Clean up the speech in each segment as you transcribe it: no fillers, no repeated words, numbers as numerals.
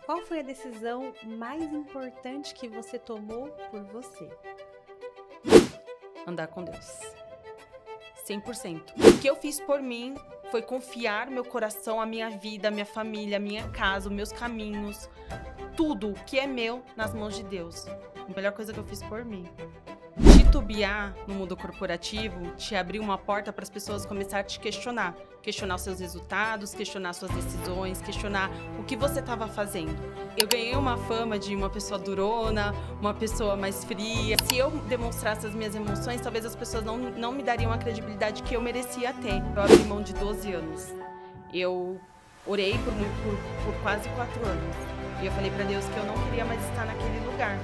Qual foi a decisão mais importante que você tomou por você? Andar com Deus. 100%. O que eu fiz por mim foi confiar meu coração, a minha vida, a minha família, a minha casa, os meus caminhos, tudo que é meu nas mãos de Deus. A melhor coisa que eu fiz por mim. Titubear no mundo corporativo te abriu uma porta para as pessoas começarem a te questionar. Questionar os seus resultados, questionar suas decisões, questionar o que você estava fazendo. Eu ganhei uma fama de uma pessoa durona, uma pessoa mais fria. Se eu demonstrasse as minhas emoções, talvez as pessoas não me dariam a credibilidade que eu merecia ter. Eu abri mão de 12 anos. Eu orei por quase 4 anos. E eu falei para Deus que eu não queria mais estar naquele lugar.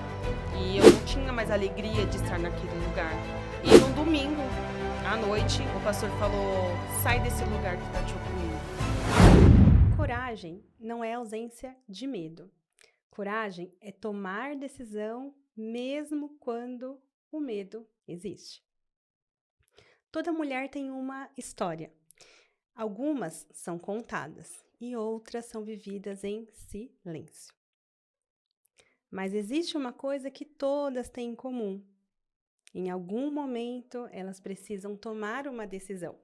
E eu não tinha mais alegria de estar naquele lugar. E num domingo, à noite, o pastor falou: sai desse lugar que está te oprimindo. Coragem não é ausência de medo. Coragem é tomar decisão mesmo quando o medo existe. Toda mulher tem uma história. Algumas são contadas e outras são vividas em silêncio. Mas existe uma coisa que todas têm em comum. Em algum momento, elas precisam tomar uma decisão.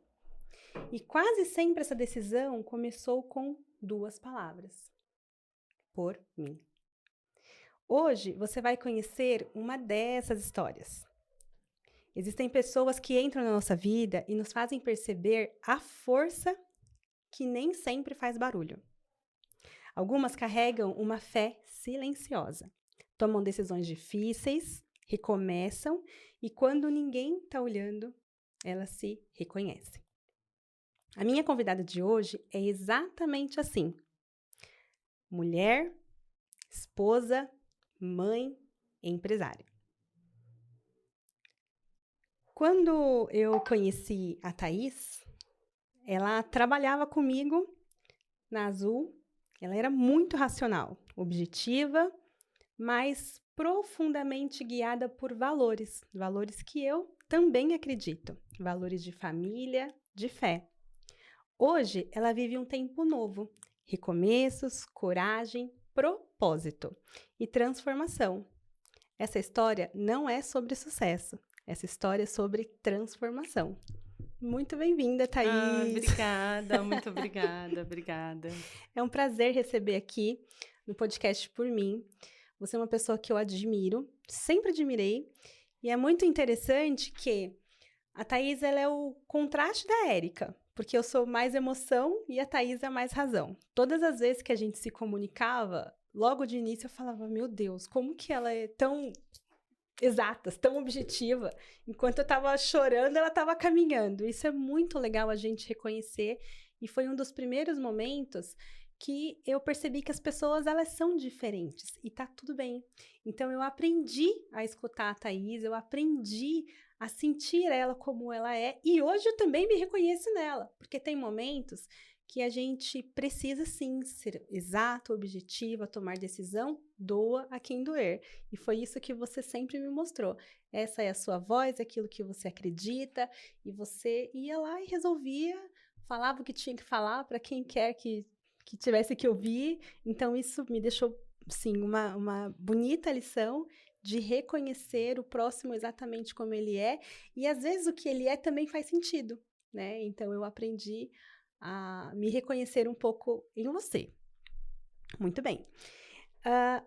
E quase sempre essa decisão começou com 2 palavras: por mim. Hoje, você vai conhecer uma dessas histórias. Existem pessoas que entram na nossa vida e nos fazem perceber a força que nem sempre faz barulho. Algumas carregam uma fé silenciosa. Tomam decisões difíceis, recomeçam e quando ninguém está olhando, elas se reconhecem. A minha convidada de hoje é exatamente assim. Mulher, esposa, mãe, empresária. Quando eu conheci a Thaís, ela trabalhava comigo na Azul. Ela era muito racional, objetiva, mas profundamente guiada por valores. Valores que eu também acredito. Valores de família, de fé. Hoje, ela vive um tempo novo. Recomeços, coragem, propósito e transformação. Essa história não é sobre sucesso. Essa história é sobre transformação. Muito bem-vinda, Thaís. Obrigada, muito obrigada. É um prazer receber aqui no podcast Por Mim. Você é uma pessoa que eu admiro, sempre admirei. E é muito interessante que a Thaís ela é o contraste da Érica, porque eu sou mais emoção e a Thaís é mais razão. Todas as vezes que a gente se comunicava, logo de início eu falava, meu Deus, como que ela é tão exatas, tão objetiva. Enquanto eu estava chorando, ela estava caminhando. Isso é muito legal a gente reconhecer. E foi um dos primeiros momentos que eu percebi que as pessoas, elas são diferentes. E tá tudo bem. Então, eu aprendi a escutar a Thaís, eu aprendi a sentir ela como ela é. E hoje eu também me reconheço nela. Porque tem momentos que a gente precisa, sim, ser exato, objetivo, tomar decisão, doa a quem doer. E foi isso que você sempre me mostrou. Essa é a sua voz, aquilo que você acredita, e você ia lá e resolvia, falava o que tinha que falar para quem quer que tivesse que ouvir. Então, isso me deixou, sim, uma bonita lição de reconhecer o próximo exatamente como ele é. E, às vezes, o que ele é também faz sentido, né? Então, eu aprendi a me reconhecer um pouco em você. Muito bem.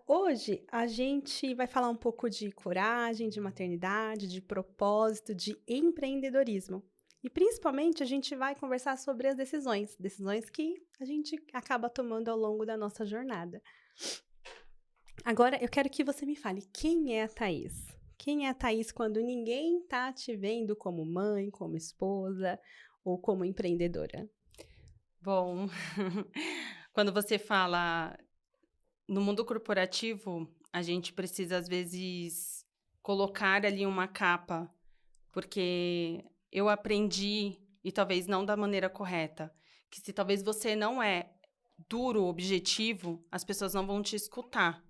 Hoje a gente vai falar um pouco de coragem, de maternidade, de propósito, de empreendedorismo. E principalmente a gente vai conversar sobre as decisões que a gente acaba tomando ao longo da nossa jornada. Agora eu quero que você me fale, quem é a Thaís? Quem é a Thaís quando ninguém está te vendo como mãe, como esposa ou como empreendedora? Bom, quando você fala no mundo corporativo, a gente precisa, às vezes, colocar ali uma capa, porque eu aprendi, e talvez não da maneira correta, que se talvez você não é duro, objetivo, as pessoas não vão te escutar.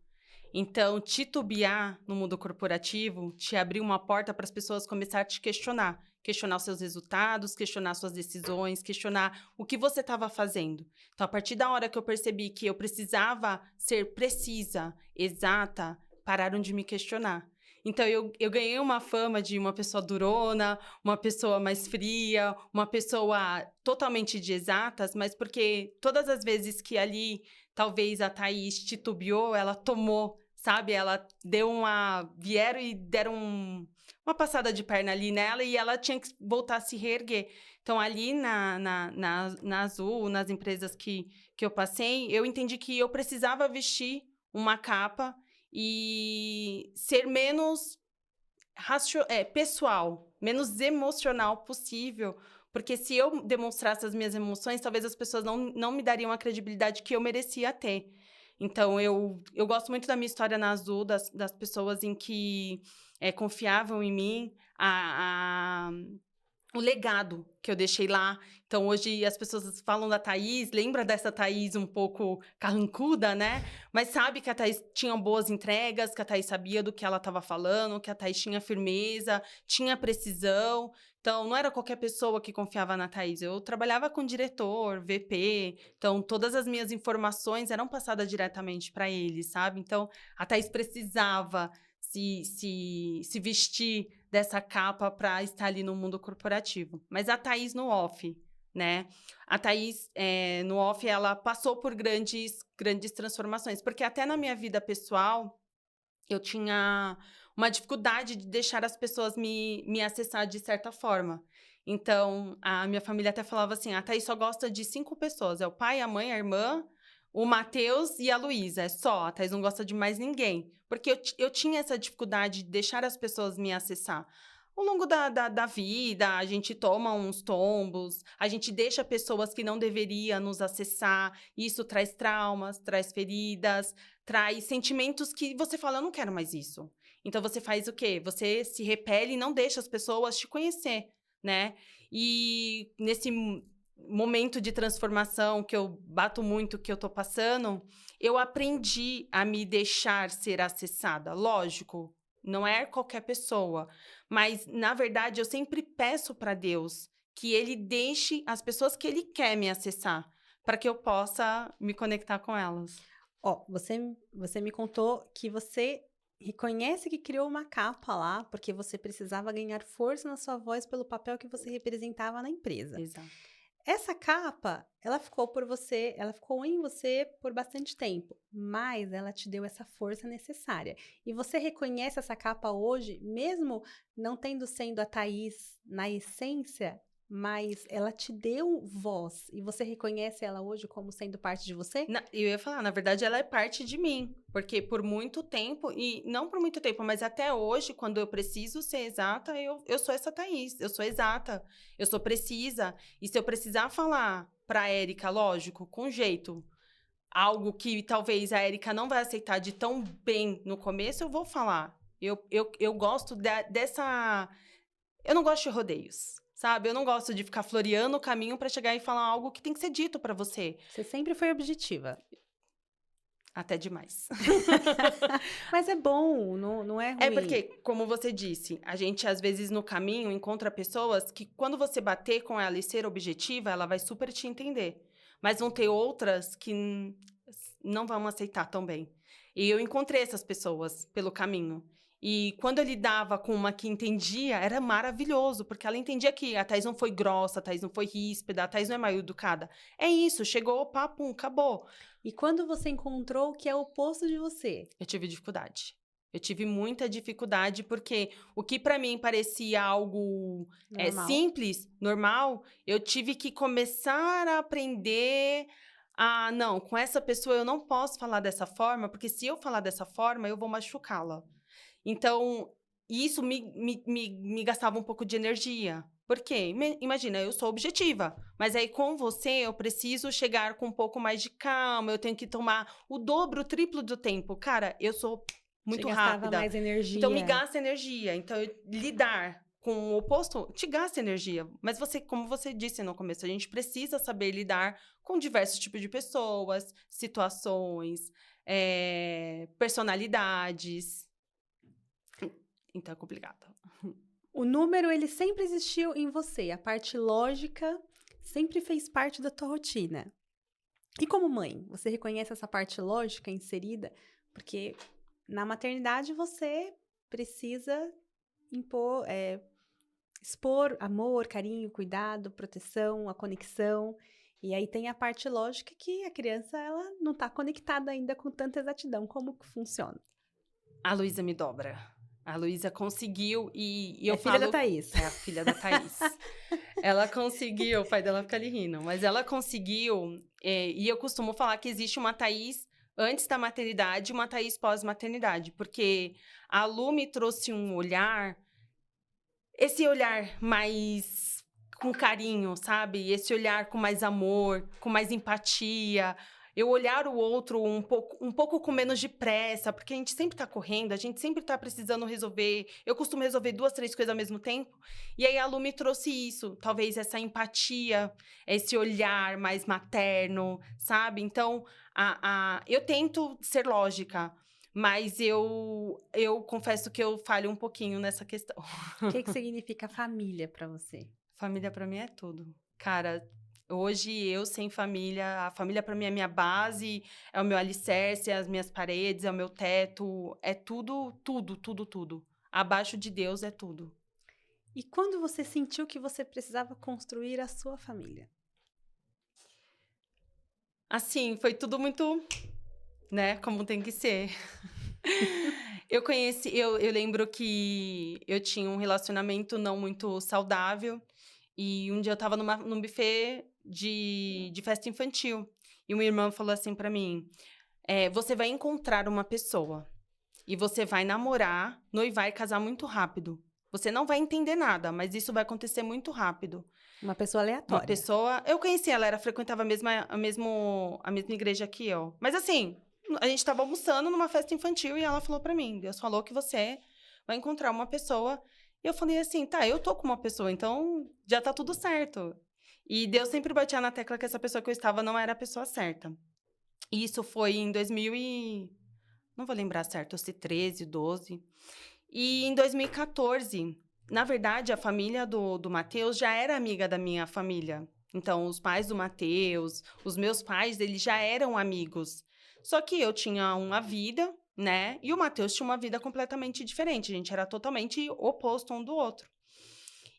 Então, titubear no mundo corporativo te abriu uma porta para as pessoas começarem a te questionar. questionar os seus resultados, questionar suas decisões, questionar o que você estava fazendo. Então, a partir da hora que eu percebi que eu precisava ser precisa, exata, pararam de me questionar. Então, eu ganhei uma fama de uma pessoa durona, uma pessoa mais fria, uma pessoa totalmente de exatas, mas porque todas as vezes que ali, talvez a Thaís titubeou, ela tomou, sabe? Ela deu vieram e deram uma passada de perna ali nela e ela tinha que voltar a se reerguer. Então, ali na Azul, nas empresas que eu passei, eu entendi que eu precisava vestir uma capa e ser menos pessoal, menos emocional possível. Porque se eu demonstrasse as minhas emoções, talvez as pessoas não me dariam a credibilidade que eu merecia ter. Então, eu gosto muito da minha história na Azul, das pessoas em que confiavam em mim, o legado que eu deixei lá. Então, hoje as pessoas falam da Thaís, lembra dessa Thaís um pouco carrancuda, né? Mas sabe que a Thaís tinha boas entregas, que a Thaís sabia do que ela estava falando, que a Thaís tinha firmeza, tinha precisão. Então, não era qualquer pessoa que confiava na Thaís. Eu trabalhava com diretor, VP, então todas as minhas informações eram passadas diretamente para ele, sabe? Então, a Thaís precisava se vestir dessa capa para estar ali no mundo corporativo. Mas a Thaís no off, né? A Thaís, no off, ela passou por grandes transformações. Porque até na minha vida pessoal, eu tinha uma dificuldade de deixar as pessoas me acessar de certa forma. Então, a minha família até falava assim, a Thaís só gosta de 5 pessoas. É o pai, a mãe, a irmã, o Matheus e a Luísa. É só, a Thaís não gosta de mais ninguém. Porque eu tinha essa dificuldade de deixar as pessoas me acessar. Ao longo da vida, a gente toma uns tombos, a gente deixa pessoas que não deveriam nos acessar. Isso traz traumas, traz feridas, traz sentimentos que você fala, eu não quero mais isso. Então, você faz o quê? Você se repele e não deixa as pessoas te conhecer, né? E nesse momento de transformação que eu bato muito, que eu tô passando, eu aprendi a me deixar ser acessada. Lógico, não é qualquer pessoa, mas, na verdade, eu sempre peço para Deus que Ele deixe as pessoas que Ele quer me acessar, para que eu possa me conectar com elas. Ó, você me contou que você reconhece que criou uma capa lá, porque você precisava ganhar força na sua voz pelo papel que você representava na empresa. Exato. Essa capa, ela ficou em você por bastante tempo, mas ela te deu essa força necessária. E você reconhece essa capa hoje, mesmo não sendo a Thaís na essência, mas ela te deu voz. E você reconhece ela hoje como sendo parte de você? Eu ia falar, na verdade, ela é parte de mim. Porque por muito tempo, e não por muito tempo, mas até hoje, quando eu preciso ser exata, eu sou essa Thaís. Eu sou exata, eu sou precisa. E se eu precisar falar pra Érica, lógico, com jeito, algo que talvez a Érica não vai aceitar de tão bem no começo, eu vou falar. Eu gosto dessa... Eu não gosto de rodeios, sabe? Eu não gosto de ficar floreando o caminho pra chegar e falar algo que tem que ser dito pra você. Você sempre foi objetiva. Até demais. Mas é bom, não é ruim. É porque, como você disse, a gente às vezes no caminho encontra pessoas que quando você bater com ela e ser objetiva, ela vai super te entender. Mas vão ter outras que não vão aceitar tão bem. E eu encontrei essas pessoas pelo caminho. E quando eu lidava com uma que entendia, era maravilhoso, porque ela entendia que a Thaís não foi grossa, a Thaís não foi ríspida, a Thaís não é mal educada. É isso, chegou, papum, acabou. E quando você encontrou o que é o oposto de você? Eu tive dificuldade. Eu tive muita dificuldade, porque o que para mim parecia algo simples, normal, eu tive que começar a aprender não, com essa pessoa eu não posso falar dessa forma, porque se eu falar dessa forma, eu vou machucá-la. Então, isso me gastava um pouco de energia. Por quê? Imagina, eu sou objetiva, mas aí com você eu preciso chegar com um pouco mais de calma, eu tenho que tomar o dobro, o triplo do tempo. Cara, eu sou muito rápida. Mais energia. Então, me gasta energia. Então, lidar com o oposto te gasta energia. Mas você, como você disse no começo, a gente precisa saber lidar com diversos tipos de pessoas, situações, personalidades. Então, é complicado. O número, ele sempre existiu em você. A parte lógica sempre fez parte da tua rotina. E como mãe, você reconhece essa parte lógica inserida? Porque na maternidade você precisa expor amor, carinho, cuidado, proteção, a conexão. E aí tem a parte lógica que a criança ela não está conectada ainda com tanta exatidão. Como que funciona? A Luísa me dobra. A Luísa conseguiu e eu filha falo... da Thaís. É a filha da Thaís. Ela conseguiu, o pai dela fica ali rindo, mas ela conseguiu, e eu costumo falar que existe uma Thaís antes da maternidade e uma Thaís pós-maternidade, porque a Lu me trouxe um olhar, esse olhar mais com carinho, sabe? Esse olhar com mais amor, com mais empatia, eu olhar o outro um pouco com menos de pressa, porque a gente sempre tá correndo, a gente sempre tá precisando resolver. Eu costumo resolver 2, 3 coisas ao mesmo tempo. E aí a Lu me trouxe isso, talvez essa empatia, esse olhar mais materno, sabe? Então, eu tento ser lógica, mas eu confesso que eu falho um pouquinho nessa questão. O que significa família para você? Família pra mim é tudo. Cara, hoje eu sem família, a família pra mim é minha base, é o meu alicerce, é as minhas paredes, é o meu teto, é tudo, tudo, tudo, tudo. Abaixo de Deus é tudo. E quando você sentiu que você precisava construir a sua família? Assim, foi tudo muito, né, como tem que ser. Eu lembro que eu tinha um relacionamento não muito saudável. E um dia eu tava num buffet de festa infantil. E uma irmã falou assim pra mim, você vai encontrar uma pessoa. E você vai namorar, noivar e casar muito rápido. Você não vai entender nada, mas isso vai acontecer muito rápido. Uma pessoa aleatória. Uma pessoa... Eu conheci ela, frequentava a mesma igreja que eu. Mas assim, a gente tava almoçando numa festa infantil e ela falou pra mim, Deus falou que você vai encontrar uma pessoa. E eu falei assim, tá, eu tô com uma pessoa, então já tá tudo certo. E Deus sempre batia na tecla que essa pessoa que eu estava não era a pessoa certa. E isso foi em 2000 e... Não vou lembrar certo, se 13, 12. E em 2014, na verdade, a família do Matheus já era amiga da minha família. Então, os pais do Matheus, os meus pais, eles já eram amigos. Só que eu tinha uma vida, né? E o Matheus tinha uma vida completamente diferente. A gente era totalmente oposto um do outro.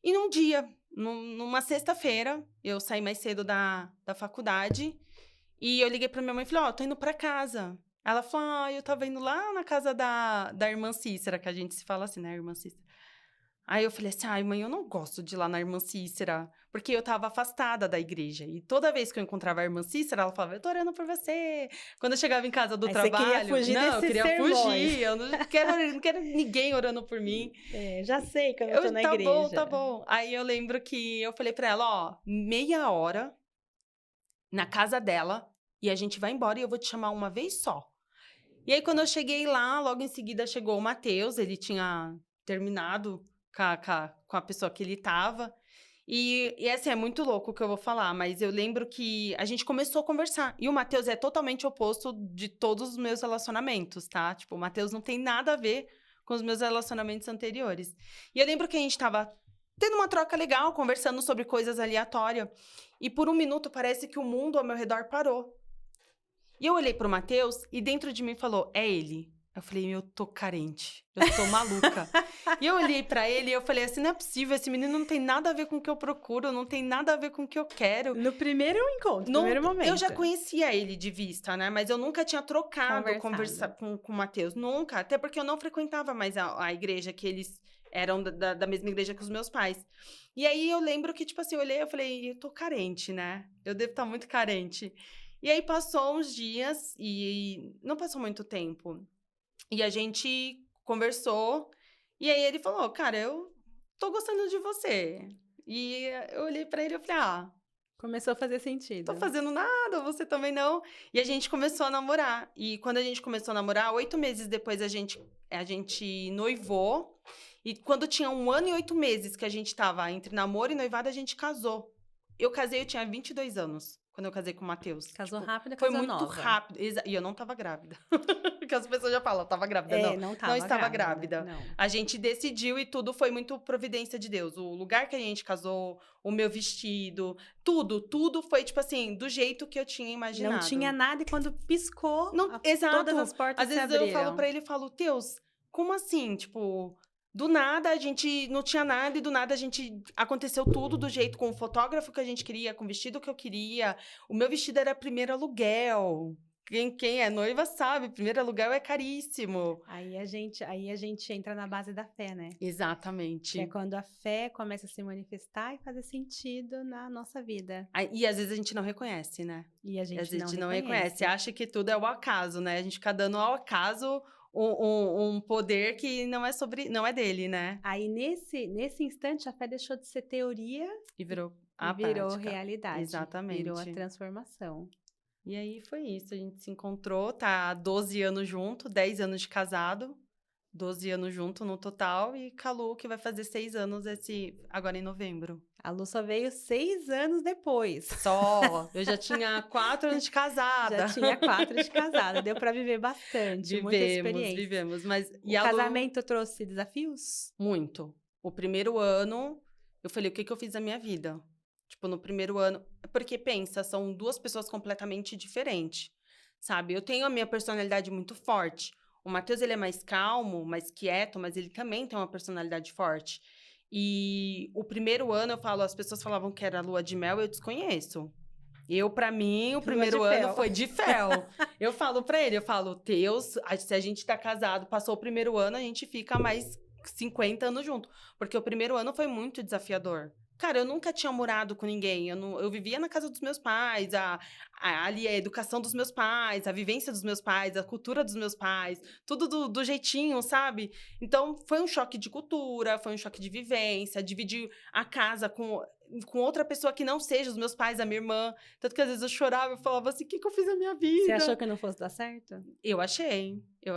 E num dia, numa sexta-feira, eu saí mais cedo da faculdade e eu liguei pra minha mãe e falei, tô indo pra casa. Ela falou, eu tava indo lá na casa da irmã Cícera, que a gente se fala assim, né, irmã Cícera? Aí eu falei assim, mãe, eu não gosto de ir lá na irmã Cícera, porque eu tava afastada da igreja. E toda vez que eu encontrava a irmã Cícera, ela falava, eu tô orando por você. Quando eu chegava em casa do trabalho... Você queria fugir eu queria sermões. fugir. Eu não quero ninguém orando por mim. Já sei que eu tô na igreja. Tá bom. Aí eu lembro que eu falei pra ela, meia hora na casa dela, e a gente vai embora e eu vou te chamar uma vez só. E aí, quando eu cheguei lá, logo em seguida chegou o Matheus, ele tinha terminado com a pessoa que ele tava. E assim, é muito louco o que eu vou falar, mas eu lembro que a gente começou a conversar. E o Matheus é totalmente oposto de todos os meus relacionamentos, tá? Tipo, o Matheus não tem nada a ver com os meus relacionamentos anteriores. E eu lembro que a gente tava tendo uma troca legal, conversando sobre coisas aleatórias. E por um minuto parece que o mundo ao meu redor parou. E eu olhei pro Matheus e dentro de mim falou, é ele. Eu falei, eu tô carente, eu tô maluca. E eu olhei pra ele e eu falei assim, não é possível, esse menino não tem nada a ver com o que eu procuro, não tem nada a ver com o que eu quero. No primeiro encontro, no primeiro momento. Eu já conhecia ele de vista, né? Mas eu nunca tinha trocado, conversar com o Matheus, nunca. Até porque eu não frequentava mais a igreja que eles eram da mesma igreja que os meus pais. E aí eu lembro que, tipo assim, eu olhei e falei, eu tô carente, né? Eu devo estar muito carente. E aí passou uns dias e não passou muito tempo. E a gente conversou e aí ele falou, cara, eu tô gostando de você. E eu olhei pra ele e falei, começou a fazer sentido. Tô fazendo nada, você também não. E a gente começou a namorar. E quando a gente começou a namorar, 8 meses depois a gente noivou. E quando tinha 1 ano e 8 meses que a gente tava entre namoro e noivado, a gente casou. Eu casei, eu tinha 22 anos. quando eu casei com o Matheus. Casou Tipo, rápido, foi casou muito nova. rápido. E eu não tava grávida. Porque as pessoas já falam, eu tava grávida. Não Não estava grávida. Não. A gente decidiu e tudo foi muito providência de Deus. O lugar que a gente casou, o meu vestido, tudo foi, tipo assim, do jeito que eu tinha imaginado. Não tinha nada e quando piscou, Exato. todas as portas Às se vezes abriram. eu falo pra ele, Deus, como assim? Tipo, do nada a gente não tinha nada e do nada aconteceu tudo do jeito, com o fotógrafo que a gente queria, com o vestido que eu queria. O meu vestido era primeiro aluguel. Quem é noiva sabe, primeiro aluguel é caríssimo. Aí a gente entra na base da fé, né? Exatamente. Que é quando a fé começa a se manifestar e fazer sentido na nossa vida. E às vezes a gente não reconhece, né? E a gente às vezes não reconhece. Acha que tudo é o acaso, né? A gente fica dando ao acaso um poder que não é dele, né? Aí, nesse instante, a fé deixou de ser teoria e virou prática. Realidade. Exatamente. Virou a transformação. E aí foi isso, a gente se encontrou, tá há 12 anos junto, 10 anos de casado, 12 anos junto no total, e Calu, que vai fazer 6 anos agora em novembro. A Lu só veio 6 anos depois. Só! Eu já tinha 4 anos de casada. Já tinha 4 de casada, deu pra viver bastante, muita experiência. Vivemos, mas... O casamento trouxe desafios? Muito. O primeiro ano, eu falei, o que eu fiz na minha vida? Tipo, no primeiro ano... Porque, pensa, são 2 pessoas completamente diferentes, sabe? Eu tenho a minha personalidade muito forte. O Matheus, ele é mais calmo, mais quieto, mas ele também tem uma personalidade forte. E o primeiro ano, as pessoas falavam que era lua de mel, eu desconheço. Pra mim, o primeiro ano foi de fel. Eu falo pra ele, Deus, se a gente tá casado, passou o primeiro ano, a gente fica mais 50 anos junto. Porque o primeiro ano foi muito desafiador. Cara, eu nunca tinha morado com ninguém. Eu vivia na casa dos meus pais, ali a educação dos meus pais, a vivência dos meus pais, a cultura dos meus pais, tudo do jeitinho, sabe? Então, foi um choque de cultura, foi um choque de vivência, dividir a casa com outra pessoa que não seja os meus pais, a minha irmã. Tanto que às vezes eu chorava e falava assim, o que eu fiz na minha vida? Você achou que não fosse dar certo? Eu achei. Eu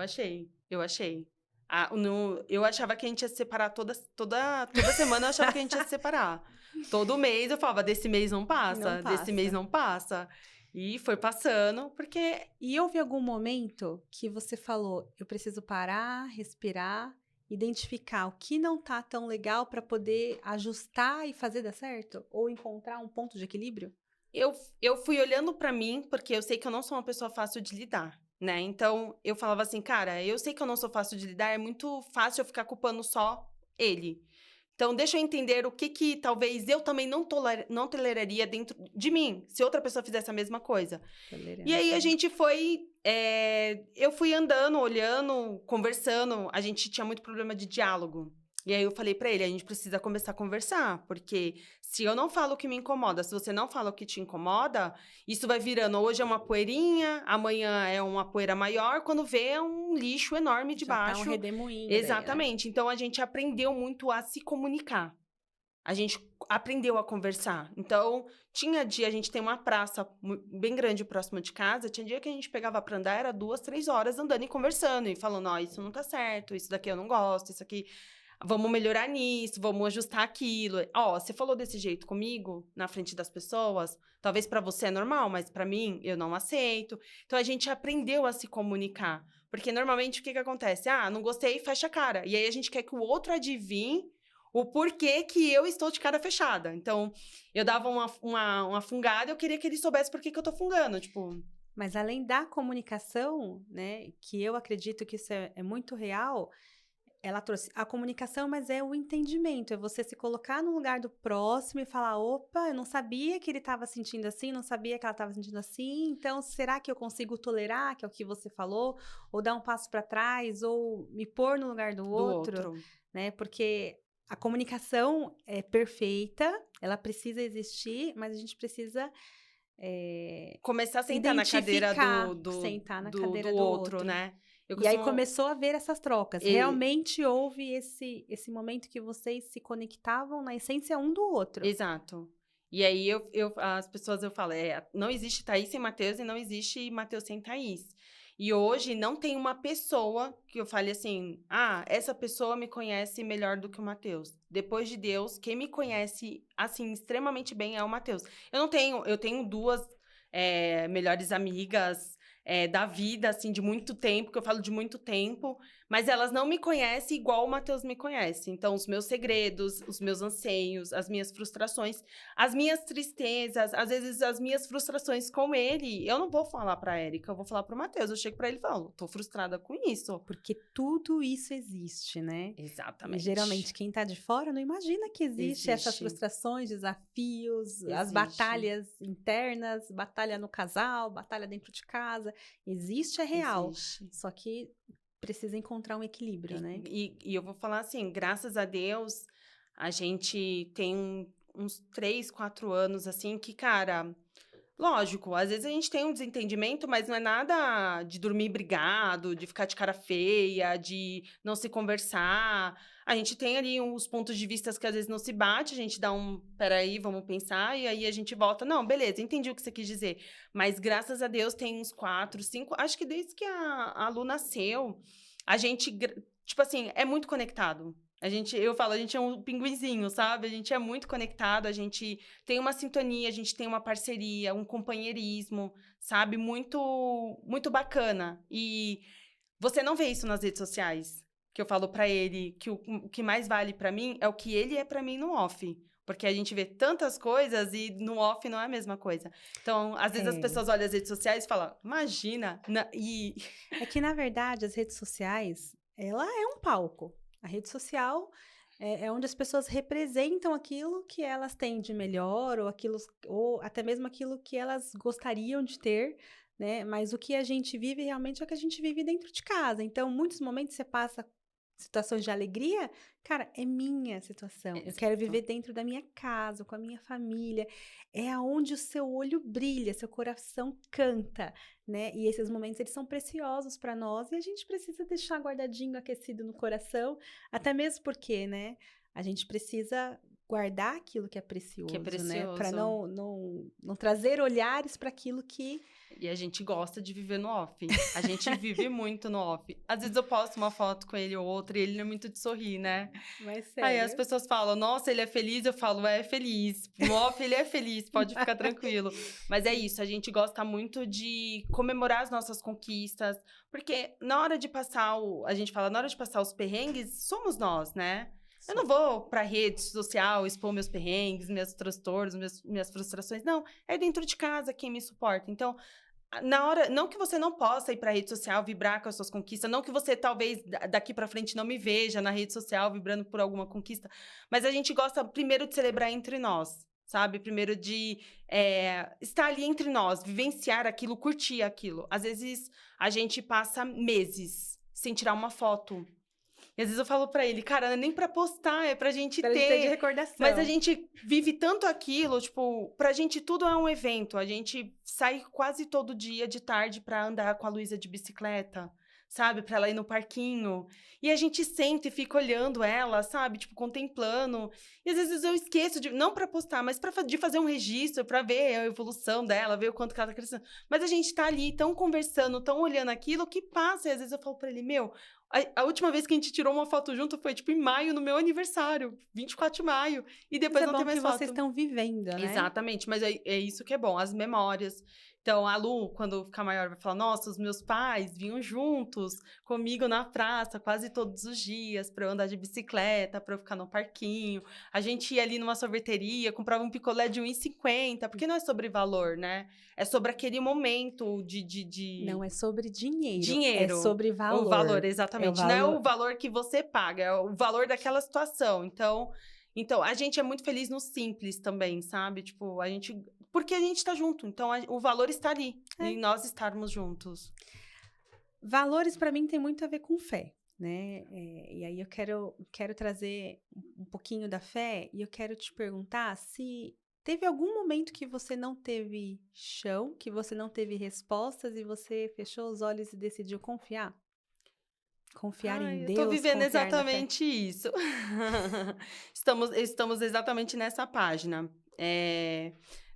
achava que a gente ia se separar toda semana, eu achava que a gente ia se separar. Todo mês eu falava, desse mês não passa, desse mês não passa. E foi passando, porque... E houve algum momento que você falou, eu preciso parar, respirar, identificar o que não tá tão legal para poder ajustar e fazer dar certo? Ou encontrar um ponto de equilíbrio? Eu fui olhando para mim, porque eu sei que eu não sou uma pessoa fácil de lidar. Né? Então, eu falava assim, cara, eu sei que eu não sou fácil de lidar, é muito fácil eu ficar culpando só ele. Então, deixa eu entender o que talvez eu também não toleraria dentro de mim, se outra pessoa fizesse a mesma coisa. E aí, a gente foi... eu fui andando, olhando, conversando. A gente tinha muito problema de diálogo. E aí, eu falei pra ele, a gente precisa começar a conversar. Porque se eu não falo o que me incomoda, se você não fala o que te incomoda, isso vai virando, hoje é uma poeirinha, amanhã é uma poeira maior, quando vê é um lixo enorme debaixo. Tá um redemoinho. Exatamente. Daí, né? Então, a gente aprendeu muito a se comunicar. A gente aprendeu a conversar. Então, tinha dia, a gente tem uma praça bem grande próxima de casa, tinha dia que a gente pegava pra andar, era 2, 3 horas andando e conversando, e falando, isso não tá certo, isso daqui eu não gosto, isso aqui... Vamos melhorar nisso, vamos ajustar aquilo. Você falou desse jeito comigo, na frente das pessoas. Talvez para você é normal, mas para mim, eu não aceito. Então, a gente aprendeu a se comunicar. Porque, normalmente, o que acontece? Não gostei, fecha a cara. E aí, a gente quer que o outro adivinhe o porquê que eu estou de cara fechada. Então, eu dava uma fungada e eu queria que ele soubesse por que eu tô fungando, tipo... Mas, além da comunicação, né, que eu acredito que isso é muito real... Ela trouxe a comunicação, mas é o entendimento. É você se colocar no lugar do próximo e falar, opa, eu não sabia que ele estava sentindo assim, não sabia que ela estava sentindo assim, então será que eu consigo tolerar, que é o que você falou? Ou dar um passo para trás, ou me pôr no lugar do outro, né? Porque a comunicação é perfeita, ela precisa existir, mas a gente precisa... começar a sentar na cadeira do outro, né? E aí começou a ver essas trocas. Realmente houve esse momento que vocês se conectavam na essência um do outro. Exato. E aí as pessoas eu falo, não existe Thaís sem Matheus e não existe Matheus sem Thaís. E hoje não tem uma pessoa que eu fale assim, essa pessoa me conhece melhor do que o Matheus. Depois de Deus, quem me conhece assim extremamente bem é o Matheus. Eu tenho 2 melhores amigas da vida, assim, de muito tempo, que eu falo de muito tempo, mas elas não me conhecem igual o Matheus me conhece. Então, os meus segredos, os meus anseios, as minhas frustrações, as minhas tristezas, às vezes as minhas frustrações com ele, eu não vou falar pra Érica, eu vou falar pro Matheus. Eu chego pra ele e falo, tô frustrada com isso. Porque tudo isso existe, né? Exatamente. E geralmente quem tá de fora não imagina que existe essas frustrações, desafios, as batalhas internas, batalha no casal, batalha dentro de casa. Existe, é real. Só que precisa encontrar um equilíbrio, né? E eu vou falar assim, graças a Deus, a gente tem uns 3, 4 anos, assim, que, cara... Lógico, às vezes a gente tem um desentendimento, mas não é nada de dormir brigado, de ficar de cara feia, de não se conversar. A gente tem ali uns pontos de vista que às vezes não se bate, a gente dá peraí, vamos pensar, e aí a gente volta. Não, beleza, entendi o que você quis dizer. Mas graças a Deus tem uns 4, 5, acho que desde que a Lu nasceu, a gente, tipo assim, é muito conectado. Eu falo, a gente é um pinguinzinho, sabe? A gente é muito conectado, a gente tem uma sintonia, a gente tem uma parceria, um companheirismo, sabe? Muito, muito bacana. E você não vê isso nas redes sociais, que eu falo pra ele, que o que mais vale pra mim é o que ele é pra mim no off. Porque a gente vê tantas coisas e no off não é a mesma coisa. Então, às vezes as pessoas olham as redes sociais e falam, imagina. É que, na verdade, as redes sociais, ela é um palco. A rede social é onde as pessoas representam aquilo que elas têm de melhor, ou até mesmo aquilo que elas gostariam de ter, né? Mas o que a gente vive realmente é o que a gente vive dentro de casa. Então, muitos momentos você passa situações de alegria, cara, é minha situação. Exato. Eu quero viver dentro da minha casa, com a minha família. É aonde o seu olho brilha, seu coração canta, né? E esses momentos, eles são preciosos para nós e a gente precisa deixar guardadinho, aquecido no coração, até mesmo porque, né? A gente precisa guardar aquilo que é precioso, né? Para não trazer olhares para aquilo que... E a gente gosta de viver no off. A gente vive muito no off. Às vezes eu posto uma foto com ele ou outra e ele não é muito de sorrir, né? Mas sério? Aí as pessoas falam, nossa, ele é feliz? Eu falo, é feliz. No off ele é feliz, pode ficar tranquilo. Mas é isso, a gente gosta muito de comemorar as nossas conquistas. Porque na hora de passar a gente fala, na hora de passar os perrengues, somos nós, né? Eu não vou pra rede social expor meus perrengues, meus transtornos, minhas frustrações. Não, é dentro de casa quem me suporta. Então, na hora, não que você não possa ir pra rede social, vibrar com as suas conquistas, não que você talvez daqui pra frente não me veja na rede social vibrando por alguma conquista, mas a gente gosta primeiro de celebrar entre nós, sabe? Primeiro de estar ali entre nós, vivenciar aquilo, curtir aquilo. Às vezes a gente passa meses sem tirar uma foto. E às vezes eu falo pra ele, cara, não é nem pra postar, é pra gente ter de recordação. Mas a gente vive tanto aquilo, tipo, pra gente tudo é um evento. A gente sai quase todo dia de tarde pra andar com a Luísa de bicicleta, sabe? Pra ela ir no parquinho. E a gente senta e fica olhando ela, sabe? Tipo, contemplando. E às vezes eu esqueço, não pra postar, mas de fazer um registro, pra ver a evolução dela, ver o quanto que ela tá crescendo. Mas a gente tá ali, tão conversando, tão olhando aquilo, que passa. E às vezes eu falo pra ele, meu... A última vez que a gente tirou uma foto junto foi, tipo, em maio, no meu aniversário. 24 de maio. E depois não tem mais foto. Vocês estão vivendo, né? Exatamente. Mas é isso que é bom, as memórias. Então, a Lu, quando ficar maior, vai falar, nossa, os meus pais vinham juntos comigo na praça quase todos os dias pra eu andar de bicicleta, pra eu ficar no parquinho. A gente ia ali numa sorveteria, comprava um picolé de R$1,50, porque não é sobre valor, né? É sobre aquele momento de... Não é sobre dinheiro. Dinheiro. É sobre valor. O valor, exatamente. Não é o valor que você paga, é o valor daquela situação. Então, a gente é muito feliz no simples também, sabe? Tipo, porque a gente tá junto. Então, o valor está ali. Em nós estarmos juntos. Valores, para mim, tem muito a ver com fé, né? E aí eu quero trazer um pouquinho da fé e eu quero te perguntar se teve algum momento que você não teve chão, que você não teve respostas e você fechou os olhos e decidiu confiar? Confiar em Deus, eu tô vivendo exatamente isso. Estamos exatamente nessa página.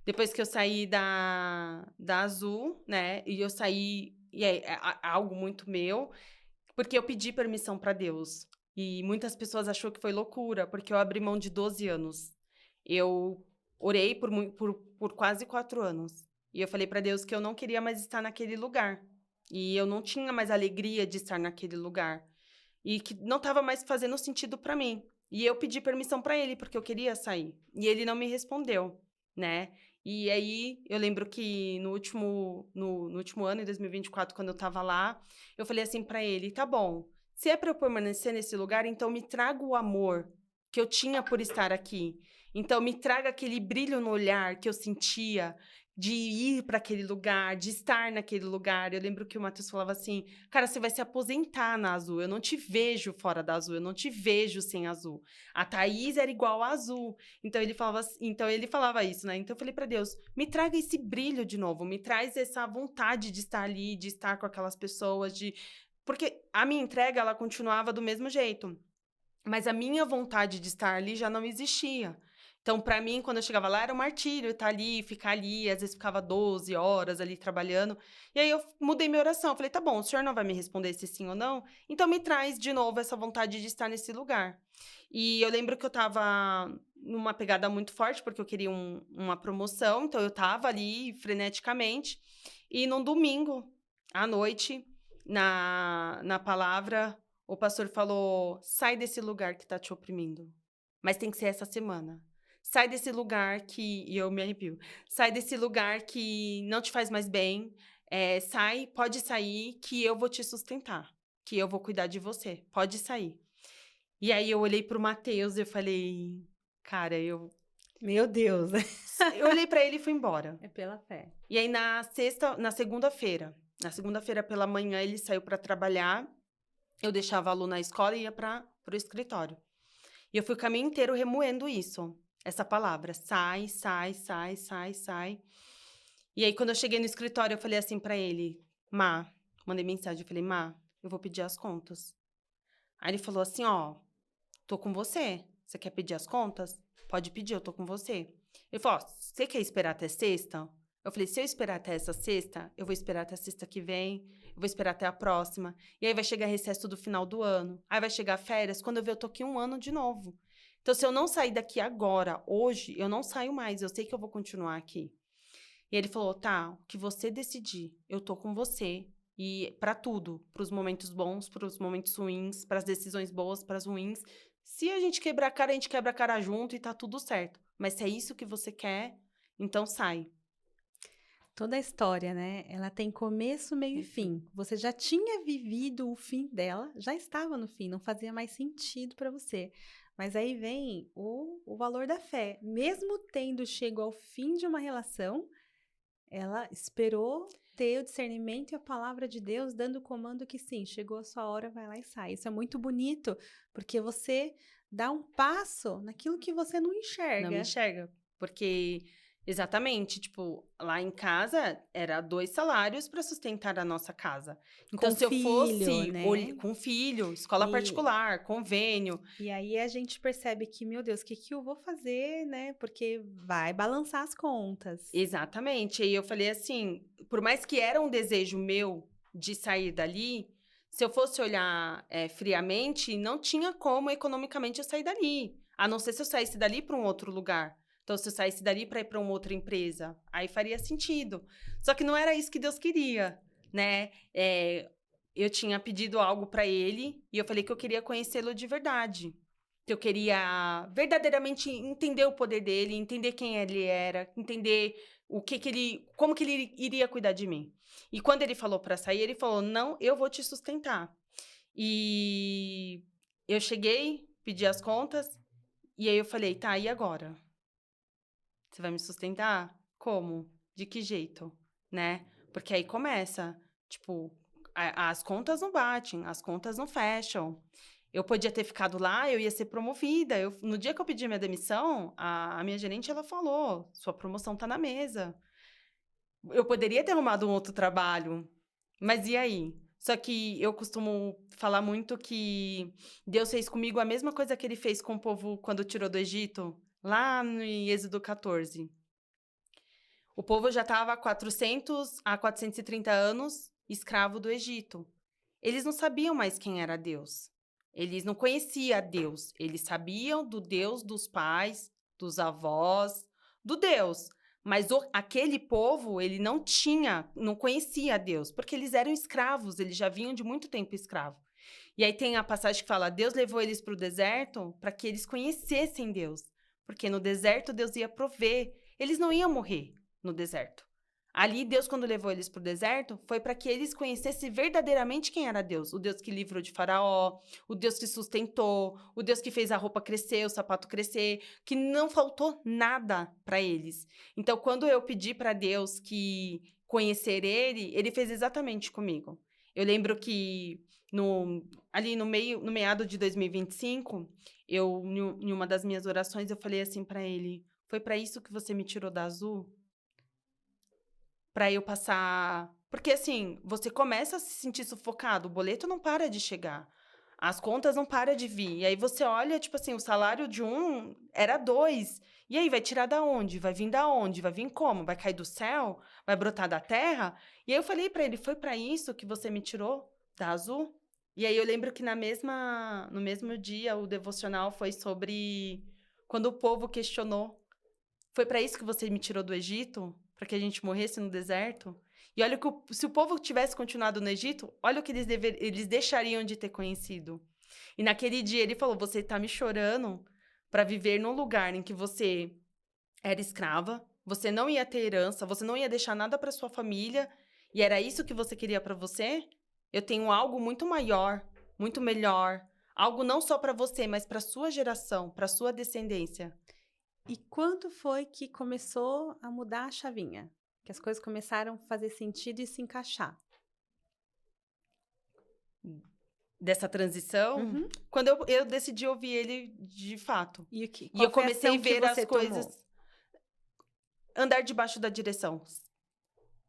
Depois que eu saí da Azul, né? E eu saí... E é algo muito meu. Porque eu pedi permissão para Deus. E muitas pessoas achou que foi loucura. Porque eu abri mão de 12 anos. Eu orei por quase 4 anos. E eu falei pra Deus que eu não queria mais estar naquele lugar. E eu não tinha mais alegria de estar naquele lugar. E que não estava mais fazendo sentido pra mim. E eu pedi permissão pra ele, porque eu queria sair. E ele não me respondeu, né? E aí, eu lembro que no último ano, em 2024, quando eu tava lá, eu falei assim pra ele, tá bom, se é pra eu permanecer nesse lugar, então me traga o amor que eu tinha por estar aqui. Então, me traga aquele brilho no olhar que eu sentia de ir para aquele lugar, de estar naquele lugar. Eu lembro que o Matheus falava assim, cara, você vai se aposentar na Azul, eu não te vejo fora da Azul, eu não te vejo sem Azul. A Thaís era igual a Azul. Então ele falava isso, né? Então eu falei para Deus, me traga esse brilho de novo, me traz essa vontade de estar ali, de estar com aquelas pessoas, porque a minha entrega ela continuava do mesmo jeito. Mas a minha vontade de estar ali já não existia. Então, para mim, quando eu chegava lá, era um martírio estar ali, ficar ali. Às vezes ficava 12 horas ali trabalhando. E aí eu mudei minha oração. Eu falei, tá bom, o senhor não vai me responder se sim ou não? Então me traz de novo essa vontade de estar nesse lugar. E eu lembro que eu tava numa pegada muito forte, porque eu queria uma promoção. Então eu tava ali freneticamente. E num domingo, à noite, na palavra, o pastor falou: sai desse lugar que tá te oprimindo. Mas tem que ser essa semana. Sai desse lugar que. E eu me arrepio. Sai desse lugar que não te faz mais bem. Pode sair, que eu vou te sustentar. Que eu vou cuidar de você. Pode sair. E aí eu olhei pro Matheus e eu falei, cara, Meu Deus, eu olhei pra ele e fui embora. é pela fé. E aí na segunda-feira pela manhã ele saiu pra trabalhar. Eu deixava a Lu na escola e ia pro escritório. E eu fui o caminho inteiro remoendo isso. Essa palavra, sai, sai, sai, sai, sai. E aí, quando eu cheguei no escritório, eu falei assim pra ele, mandei mensagem, eu falei, eu vou pedir as contas. Aí ele falou assim, ó, tô com você. Você quer pedir as contas? Pode pedir, eu tô com você. Ele falou, ó, você quer esperar até sexta? Eu falei, se eu esperar até essa sexta, eu vou esperar até a sexta que vem, eu vou esperar até a próxima. E aí vai chegar recesso do final do ano. Aí vai chegar férias, quando eu ver, eu tô aqui 1 ano de novo. Então, se eu não sair daqui agora, hoje, eu não saio mais. Eu sei que eu vou continuar aqui. E ele falou, tá, o que você decidir, eu tô com você. E pra tudo, pros momentos bons, pros momentos ruins, pras decisões boas, pras ruins. Se a gente quebrar a cara, a gente quebra a cara junto e tá tudo certo. Mas se é isso que você quer, então sai. Toda a história, né? Ela tem começo, meio e fim. Você já tinha vivido o fim dela, já estava no fim, não fazia mais sentido para você. Mas aí vem o valor da fé. Mesmo tendo chego ao fim de uma relação, ela esperou ter o discernimento e a palavra de Deus dando o comando que sim, chegou a sua hora, vai lá e sai. Isso é muito bonito, porque você dá um passo naquilo que você não enxerga. Não me enxerga. Porque, exatamente, tipo, lá em casa era 2 salários para sustentar a nossa casa. Então, Com se eu filho, fosse né? com filho, escola particular, convênio. E aí a gente percebe que, meu Deus, o que que eu vou fazer, né? Porque vai balançar as contas. Exatamente. E eu falei assim, por mais que era um desejo meu de sair dali, se eu fosse olhar friamente, não tinha como economicamente eu sair dali. A não ser se eu saísse dali para um outro lugar. Então, se eu saísse dali para ir para uma outra empresa, aí faria sentido. Só que não era isso que Deus queria, né? Eu tinha pedido algo para ele e eu falei que eu queria conhecê-lo de verdade. Que eu queria verdadeiramente entender o poder dele, entender quem ele era, entender como que ele iria cuidar de mim. E quando ele falou para sair, ele falou: "Não, eu vou te sustentar". E eu cheguei, pedi as contas, e aí eu falei: "Tá, e agora? Você vai me sustentar? Como? De que jeito?", né? Porque aí começa, tipo, as contas não batem, as contas não fecham. Eu podia ter ficado lá, eu ia ser promovida. No dia que eu pedi minha demissão, a minha gerente, ela falou, sua promoção tá na mesa. Eu poderia ter arrumado um outro trabalho, mas e aí? Só que eu costumo falar muito que Deus fez comigo a mesma coisa que ele fez com o povo quando tirou do Egito, lá no Êxodo 14. O povo já estava há 400 a 430 anos escravo do Egito. Eles não sabiam mais quem era Deus. Eles não conheciam a Deus. Eles sabiam do Deus dos pais, dos avós, do Deus. Mas aquele povo, ele não conhecia a Deus, porque eles eram escravos, eles já vinham de muito tempo escravo. E aí tem a passagem que fala, Deus levou eles para o deserto para que eles conhecessem Deus. Porque no deserto Deus ia prover, eles não iam morrer no deserto. Ali, Deus, quando levou eles para o deserto, foi para que eles conhecessem verdadeiramente quem era Deus. O Deus que livrou de Faraó, o Deus que sustentou, o Deus que fez a roupa crescer, o sapato crescer, que não faltou nada para eles. Então, quando eu pedi para Deus que conhecer ele fez exatamente comigo. Eu lembro que ali no meado de 2025, em uma das minhas orações, eu falei assim para ele, foi para isso que você me tirou da Azul? Para eu passar... Porque, assim, você começa a se sentir sufocado, o boleto não para de chegar, as contas não param de vir, e aí você olha, tipo assim, o salário de um era 2, e aí vai tirar da onde? Vai vir da onde? Vai vir como? Vai cair do céu? Vai brotar da terra? E aí eu falei para ele, foi para isso que você me tirou da Azul? E aí eu lembro que no mesmo dia, o devocional foi sobre quando o povo questionou, foi para isso que você me tirou do Egito? Para que a gente morresse no deserto? E olha que se o povo tivesse continuado no Egito, olha o que eles deixariam de ter conhecido. E naquele dia ele falou, você está me chorando para viver num lugar em que você era escrava, você não ia ter herança, você não ia deixar nada para sua família, e era isso que você queria para você? Eu tenho algo muito maior, muito melhor, algo não só para você, mas para sua geração, para sua descendência. E quando foi que começou a mudar a chavinha? Que as coisas começaram a fazer sentido e se encaixar? Dessa transição, Uhum. quando eu decidi ouvir ele de fato. E E eu comecei a ver as coisas, tomou? andar debaixo da direção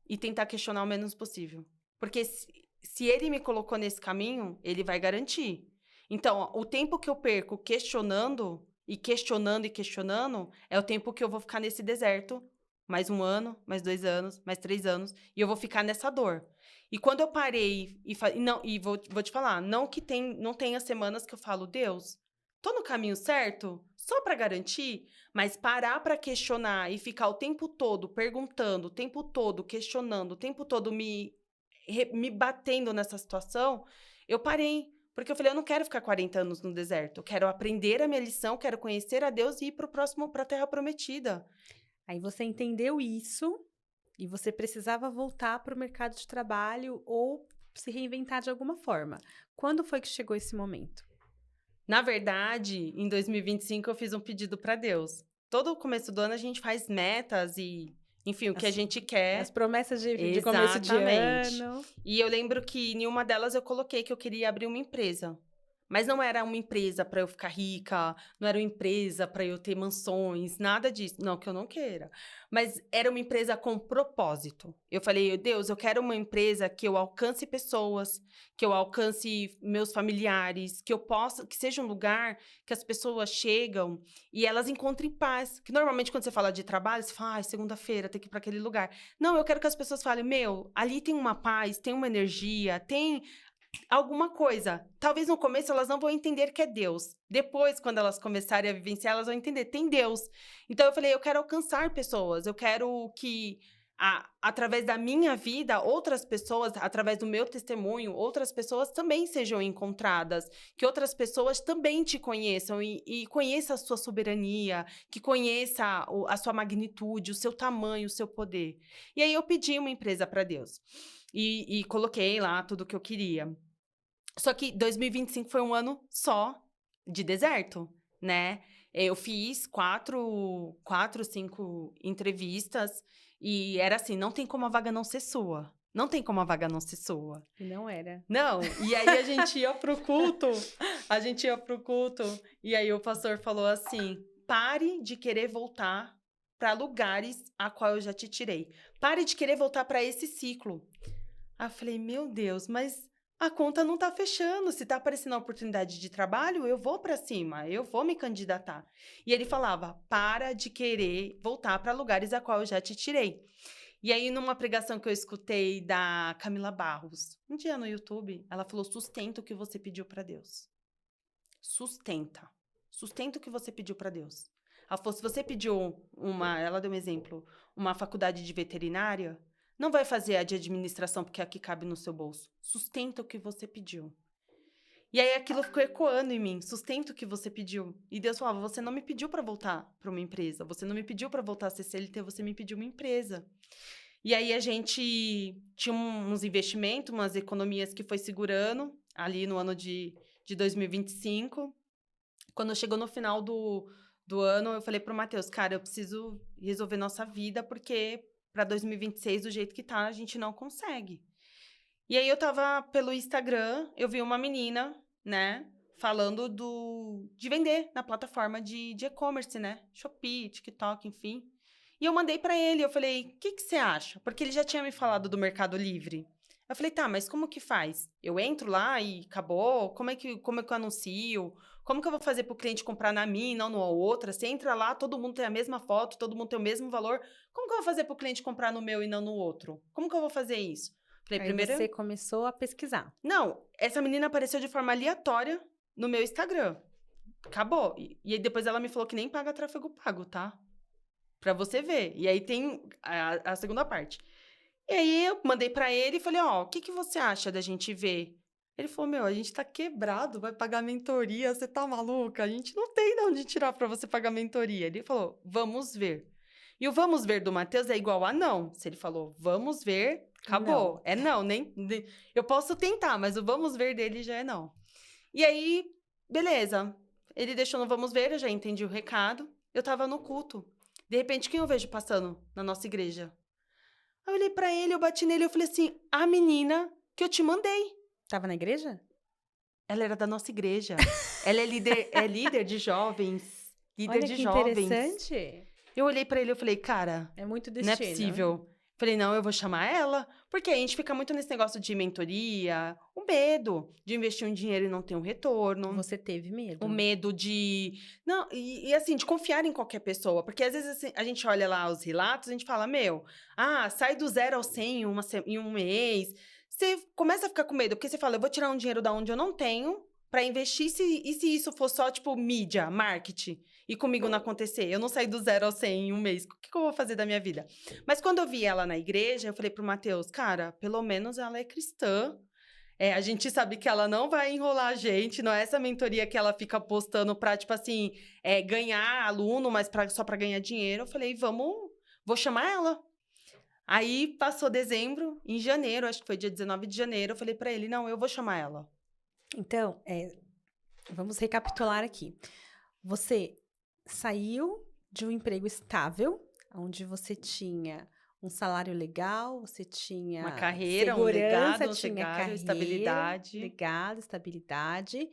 e tentar questionar o menos possível. Porque se ele me colocou nesse caminho, ele vai garantir. Então, o tempo que eu perco questionando e questionando e questionando é o tempo que eu vou ficar nesse deserto, mais 1 ano, mais 2 anos, mais 3 anos, e eu vou ficar nessa dor. E quando eu parei vou te falar, não tenha semanas que eu falo, Deus, tô no caminho certo? Só para garantir, mas parar para questionar e ficar o tempo todo perguntando, o tempo todo questionando, o tempo todo me batendo nessa situação, eu parei. Porque eu falei, eu não quero ficar 40 anos no deserto. Eu quero aprender a minha lição, quero conhecer a Deus e ir para a Terra Prometida. Aí você entendeu isso e você precisava voltar para o mercado de trabalho ou se reinventar de alguma forma. Quando foi que chegou esse momento? Na verdade, em 2025 eu fiz um pedido para Deus. Todo começo do ano a gente faz metas e, enfim, o que a gente quer. As promessas de começo de ano. E eu lembro que em uma delas eu coloquei que eu queria abrir uma empresa. Mas não era uma empresa para eu ficar rica, não era uma empresa para eu ter mansões, nada disso. Não, que eu não queira. Mas era uma empresa com propósito. Eu falei, Deus, eu quero uma empresa que eu alcance pessoas, que eu alcance meus familiares, que seja um lugar que as pessoas chegam e elas encontrem paz. Que normalmente quando você fala de trabalho, você fala, segunda-feira tem que ir para aquele lugar. Não, eu quero que as pessoas falem, ali tem uma paz, tem uma energia, tem alguma coisa. Talvez no começo elas não vão entender que é Deus. Depois, quando elas começarem a vivenciar, elas vão entender, tem Deus. Então eu falei, eu quero alcançar pessoas, eu quero que através da minha vida, outras pessoas, através do meu testemunho, outras pessoas também sejam encontradas, que outras pessoas também te conheçam e conheçam a sua soberania, que conheça a sua magnitude, o seu tamanho, o seu poder. E aí eu pedi uma empresa para Deus. E coloquei lá tudo o que eu queria. Só que 2025 foi um ano só de deserto, né? Eu fiz 5 entrevistas e era assim, não tem como a vaga não ser sua. Não tem como a vaga não ser sua. E não era. Não, e aí a gente ia pro culto, e aí o pastor falou assim, pare de querer voltar para lugares a qual eu já te tirei. Pare de querer voltar para esse ciclo. Aí eu falei, meu Deus, mas a conta não tá fechando. Se tá aparecendo a oportunidade de trabalho, eu vou para cima, eu vou me candidatar. E ele falava, para de querer voltar para lugares a qual eu já te tirei. E aí, numa pregação que eu escutei da Camila Barros, um dia no YouTube, ela falou, sustenta o que você pediu para Deus. Sustenta. Sustenta o que você pediu para Deus. Ela falou, se você pediu ela deu um exemplo, uma faculdade de veterinária, não vai fazer a de administração porque é a que cabe no seu bolso. Sustenta o que você pediu. E aí aquilo ficou ecoando em mim, sustenta o que você pediu. E Deus falava, você não me pediu para voltar para uma empresa, você não me pediu para voltar a ser CLT, você me pediu uma empresa. E aí a gente tinha uns investimentos, umas economias que foi segurando ali no ano de 2025. Quando chegou no final do ano, eu falei pro Matheus, cara, eu preciso resolver nossa vida, porque para 2026, do jeito que tá, a gente não consegue. E aí eu tava pelo Instagram, eu vi uma menina, né, falando de vender na plataforma de e-commerce, né? Shopee, TikTok, enfim. E eu mandei pra ele, eu falei, o que você acha? Porque ele já tinha me falado do Mercado Livre. Eu falei, tá, mas como que faz? Eu entro lá e acabou? Como é que eu anuncio? Como que eu vou fazer pro cliente comprar na minha e não na outra? Você entra lá, todo mundo tem a mesma foto, todo mundo tem o mesmo valor. Como que eu vou fazer pro cliente comprar no meu e não no outro? Como que eu vou fazer isso? Falei, Aí primeiro... você começou a pesquisar. Não, essa menina apareceu de forma aleatória no meu Instagram. Acabou. E aí depois ela me falou que nem paga tráfego pago, tá? Pra você ver. E aí tem a segunda parte. E aí eu mandei pra ele e falei, ó, o que você acha da gente ver? Ele falou, meu, a gente tá quebrado, vai pagar mentoria, você tá maluca? A gente não tem de onde tirar pra você pagar mentoria. Ele falou, vamos ver. E o vamos ver do Matheus é igual a não. Se ele falou, vamos ver, acabou. Não. É não, eu posso tentar, mas o vamos ver dele já é não. E aí, beleza. Ele deixou no vamos ver, eu já entendi o recado. Eu tava no culto. De repente, quem eu vejo passando na nossa igreja? Aí eu olhei pra ele, eu bati nele, eu falei assim, a menina que eu te mandei. Tava na igreja? Ela era da nossa igreja. Ela é líder de jovens. Líder Olha de que jovens. interessante. Eu olhei pra ele, eu falei, cara, É muito não é destino. possível. Falei, não, eu vou chamar ela. Porque a gente fica muito nesse negócio de mentoria, o medo de investir um dinheiro e não ter um retorno. Você teve medo. O medo de... Não, e assim, de confiar em qualquer pessoa. Porque às vezes assim, a gente olha lá os relatos, a gente fala, meu, sai do 0 ao 100 em um mês. Você começa a ficar com medo, porque você fala, eu vou tirar um dinheiro da onde eu não tenho pra investir, e se isso for só, tipo, mídia, marketing, e comigo não acontecer? Eu não saí do 0 ao 100 em um mês. O que eu vou fazer da minha vida? Mas quando eu vi ela na igreja, eu falei pro Matheus, cara, pelo menos ela é cristã. A gente sabe que ela não vai enrolar a gente, não é essa mentoria que ela fica postando pra, tipo assim, ganhar aluno, mas só pra ganhar dinheiro. Eu falei, vou chamar ela. Aí, passou dezembro, em janeiro, acho que foi dia 19 de janeiro, eu falei pra ele, não, eu vou chamar ela. Então, vamos recapitular aqui. Você saiu de um emprego estável, onde você tinha um salário legal, você tinha Uma carreira, segurança, um tinha legado, carreira, estabilidade. legado, estabilidade.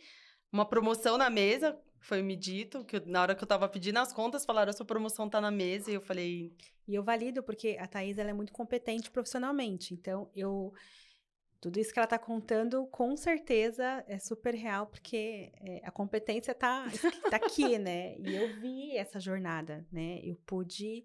Uma promoção na mesa, foi me dito, que na hora que eu tava pedindo as contas, falaram, a sua promoção tá na mesa, e eu falei... E eu valido porque a Thaís, ela é muito competente profissionalmente, então tudo isso que ela tá contando, com certeza, é super real, porque a competência tá aqui, né? E eu vi essa jornada, né? Eu pude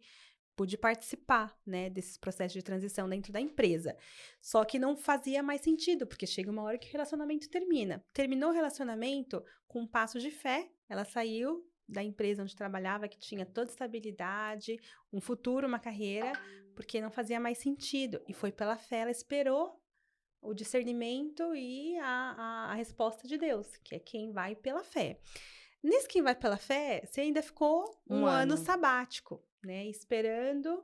participar, né, desses processos de transição dentro da empresa. Só que não fazia mais sentido, porque chega uma hora que o relacionamento termina. Terminou o relacionamento com um passo de fé, ela saiu da empresa onde trabalhava, que tinha toda estabilidade, um futuro, uma carreira, porque não fazia mais sentido. E foi pela fé, ela esperou o discernimento e a resposta de Deus, que é quem vai pela fé. Nesse quem vai pela fé, você ainda ficou um ano sabático, né? Esperando,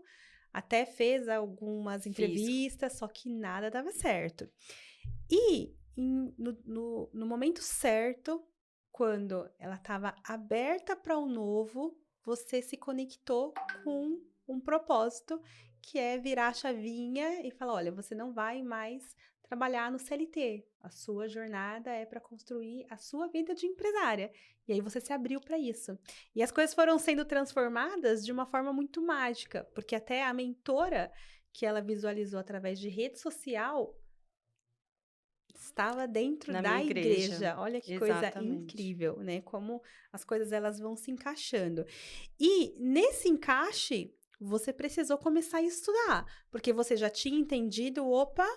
até fez algumas entrevistas, só que nada dava certo. E no momento certo, quando ela estava aberta para o novo, você se conectou com um propósito, que é virar a chavinha e falar, olha, você não vai mais trabalhar no CLT. A sua jornada é para construir a sua vida de empresária. E aí você se abriu para isso. E as coisas foram sendo transformadas de uma forma muito mágica, porque até a mentora que ela visualizou através de rede social estava dentro da igreja. Olha que coisa incrível, né? Como as coisas elas vão se encaixando. E nesse encaixe, você precisou começar a estudar, porque você já tinha entendido, opa,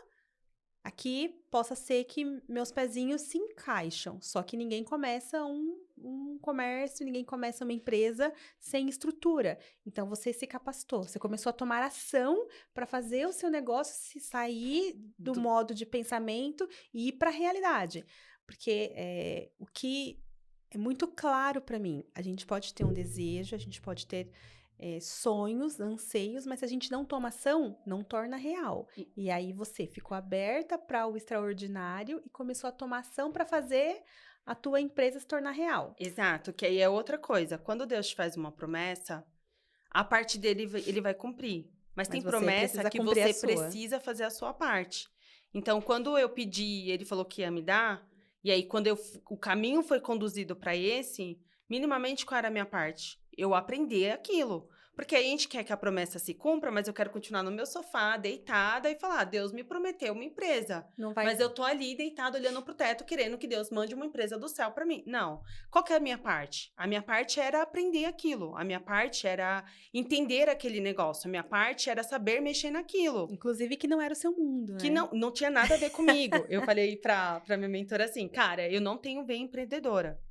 aqui possa ser que meus pezinhos se encaixam, só que ninguém começa um um comércio, ninguém começa uma empresa sem estrutura. Então, você se capacitou, você começou a tomar ação para fazer o seu negócio se sair do modo de pensamento e ir para a realidade. Porque o que é muito claro para mim, a gente pode ter um desejo, a gente pode ter sonhos, anseios, mas se a gente não toma ação, não torna real. E aí você ficou aberta para o extraordinário e começou a tomar ação para fazer a tua empresa se tornar real. Exato, que aí é outra coisa. Quando Deus te faz uma promessa, a parte dele ele vai cumprir. Mas tem você promessa precisa que cumprir a você sua. precisa fazer a sua parte. Então, quando eu pedi, ele falou que ia me dar, e aí quando o caminho foi conduzido para esse, minimamente qual era a minha parte? Eu aprender aquilo. Porque aí a gente quer que a promessa se cumpra, mas eu quero continuar no meu sofá, deitada, e falar, Deus me prometeu uma empresa. Não vai... Mas eu tô ali, deitada, olhando pro teto, querendo que Deus mande uma empresa do céu para mim. Não. Qual que é a minha parte? A minha parte era aprender aquilo. A minha parte era entender aquele negócio. A minha parte era saber mexer naquilo. Inclusive que não era o seu mundo, Que né? não tinha nada a ver comigo. Eu falei pra minha mentora assim, cara, eu não tenho veia empreendedora.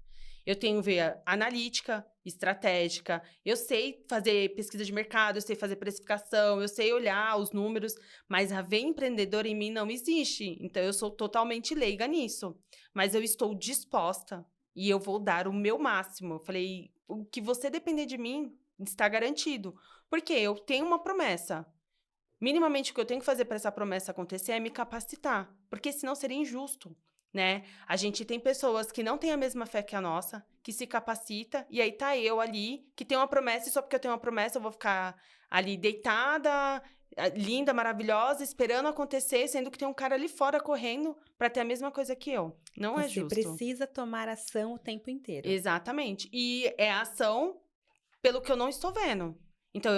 Eu tenho veia analítica, estratégica, eu sei fazer pesquisa de mercado, eu sei fazer precificação, eu sei olhar os números, mas a veia empreendedora em mim não existe. Então, eu sou totalmente leiga nisso. Mas eu estou disposta e eu vou dar o meu máximo. Eu falei, o que você depender de mim está garantido. Porque eu tenho uma promessa. Minimamente o que eu tenho que fazer para essa promessa acontecer é me capacitar, porque senão seria injusto, né? A gente tem pessoas que não têm a mesma fé que a nossa, que se capacita, e aí tá eu ali, que tem uma promessa, e só porque eu tenho uma promessa eu vou ficar ali deitada, linda, maravilhosa, esperando acontecer, sendo que tem um cara ali fora correndo para ter a mesma coisa que eu. Não é justo. Você precisa tomar ação o tempo inteiro. Exatamente. E é ação pelo que eu não estou vendo. Então,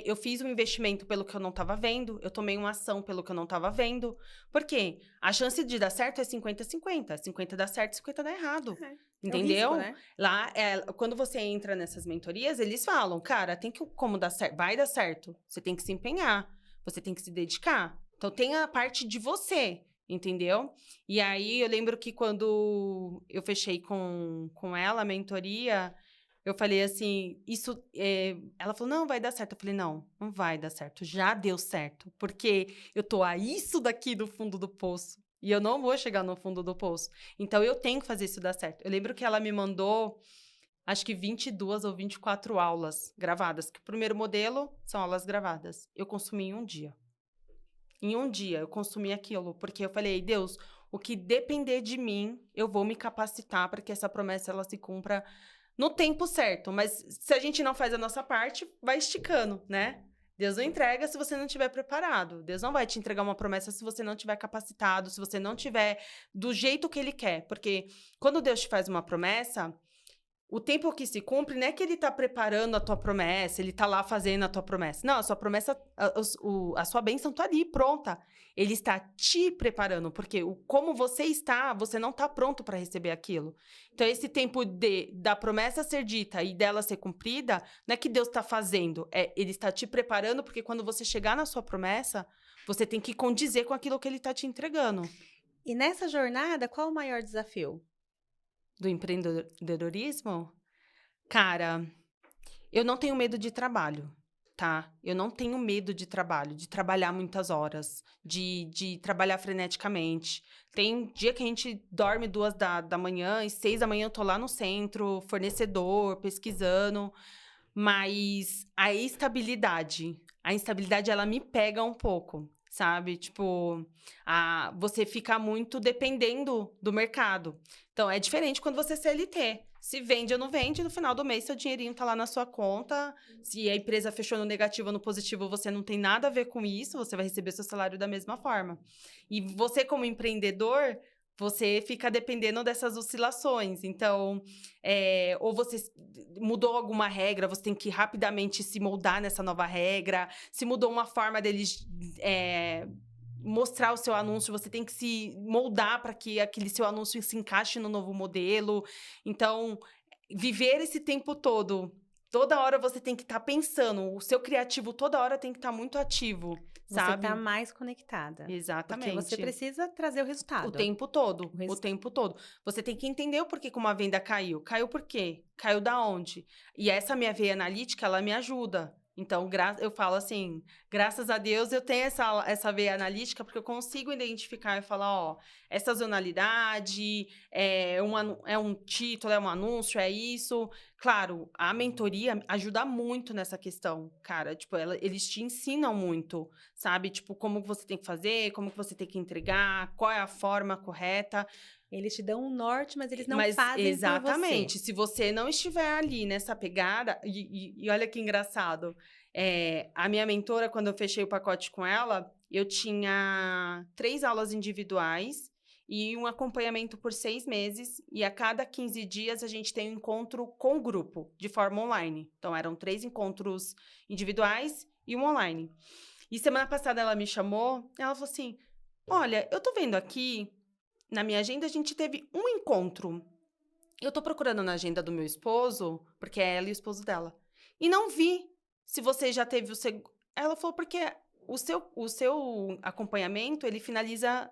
eu fiz um investimento pelo que eu não estava vendo, eu tomei uma ação pelo que eu não estava vendo. Por quê? A chance de dar certo é 50-50. 50 dá certo, 50 dá errado. Entendeu? É um risco, né? Lá, quando você entra nessas mentorias, eles falam, cara, tem que como dar certo, vai dar certo. Você tem que se empenhar, você tem que se dedicar. Então, tem a parte de você, entendeu? E aí, eu lembro que quando eu fechei com ela a mentoria, eu falei assim, ela falou, não, vai dar certo. Eu falei, não vai dar certo. Já deu certo. Porque eu tô a isso daqui do fundo do poço. E eu não vou chegar no fundo do poço. Então, eu tenho que fazer isso dar certo. Eu lembro que ela me mandou, acho que 22 ou 24 aulas gravadas. Que o primeiro modelo são aulas gravadas. Eu consumi em um dia. Em um dia, eu consumi aquilo. Porque eu falei, Deus, o que depender de mim, eu vou me capacitar para que essa promessa ela se cumpra no tempo certo, mas se a gente não faz a nossa parte, vai esticando, né? Deus não entrega se você não estiver preparado. Deus não vai te entregar uma promessa se você não estiver capacitado, se você não estiver do jeito que Ele quer. Porque quando Deus te faz uma promessa, o tempo que se cumpre não é que Ele está preparando a tua promessa, Ele está lá fazendo a tua promessa. Não, a sua promessa, a sua bênção está ali, pronta. Ele está te preparando, porque como você está, você não está pronto para receber aquilo. Então, esse tempo da promessa ser dita e dela ser cumprida, não é que Deus está fazendo, Ele está te preparando, porque quando você chegar na sua promessa, você tem que condizer com aquilo que Ele está te entregando. E nessa jornada, qual o maior desafio? Do empreendedorismo? Cara, eu não tenho medo de trabalho, tá? Eu não tenho medo de trabalho, de trabalhar muitas horas, de trabalhar freneticamente. Tem dia que a gente dorme 2 da manhã e 6 da manhã eu tô lá no centro, fornecedor, pesquisando. Mas a instabilidade ela me pega um pouco, sabe? Tipo, você fica muito dependendo do mercado. Então, é diferente quando você é CLT. Se vende ou não vende, no final do mês, seu dinheirinho tá lá na sua conta. Se a empresa fechou no negativo ou no positivo, você não tem nada a ver com isso, você vai receber seu salário da mesma forma. E você, como empreendedor, você fica dependendo dessas oscilações. Então, ou você mudou alguma regra, você tem que rapidamente se moldar nessa nova regra. Se mudou uma forma deles mostrar o seu anúncio, você tem que se moldar para que aquele seu anúncio se encaixe no novo modelo. Então, viver esse tempo todo Toda hora você tem que estar pensando. O seu criativo toda hora tem que estar muito ativo, sabe? Você tá mais conectada. Exatamente. Porque você precisa trazer o resultado. O tempo todo. O tempo todo. Você tem que entender o porquê que uma venda caiu. Caiu por quê? Caiu da onde? E essa minha veia analítica, ela me ajuda. Então, eu falo assim, graças a Deus eu tenho essa veia analítica, porque eu consigo identificar e falar, ó, é sazonalidade, é um título, é um anúncio, é isso. Claro, a mentoria ajuda muito nessa questão, cara. Tipo, eles te ensinam muito, sabe? Tipo, como que você tem que fazer, como que você tem que entregar, qual é a forma correta. Eles te dão um norte, mas eles não Mas fazem exatamente, por você. se você não estiver ali nessa pegada, e olha que engraçado, a minha mentora, quando eu fechei o pacote com ela, eu tinha 3 aulas individuais e um acompanhamento por 6 meses, e a cada 15 dias a gente tem um encontro com o grupo, de forma online. Então, eram 3 encontros individuais e um online. E semana passada ela me chamou, ela falou assim, olha, eu tô vendo aqui, na minha agenda, a gente teve um encontro. Eu tô procurando na agenda do meu esposo, porque é ela e o esposo dela. E não vi se você já teve o segundo. Ela falou, porque o seu acompanhamento, ele finaliza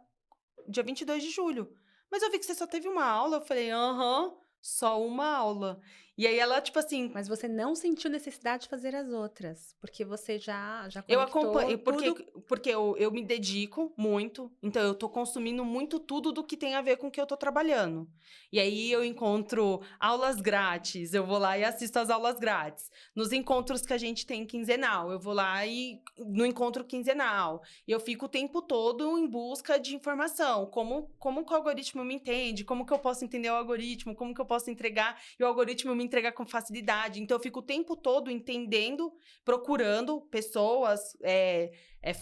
dia 22 de julho. Mas eu vi que você só teve uma aula. Eu falei, aham, só uma aula. E aí ela, tipo assim, Mas você não sentiu necessidade de fazer as outras, porque você já eu conectou acompanho, tudo. porque eu me dedico muito, então eu tô consumindo muito tudo do que tem a ver com o que eu tô trabalhando. E aí eu encontro aulas grátis, eu vou lá e assisto as aulas grátis. Nos encontros que a gente tem quinzenal, eu vou lá e no encontro quinzenal. E eu fico o tempo todo em busca de informação, como que o algoritmo me entende, como que eu posso entender o algoritmo, como que eu posso entregar, e o algoritmo me entregar com facilidade. Então eu fico o tempo todo entendendo, procurando pessoas,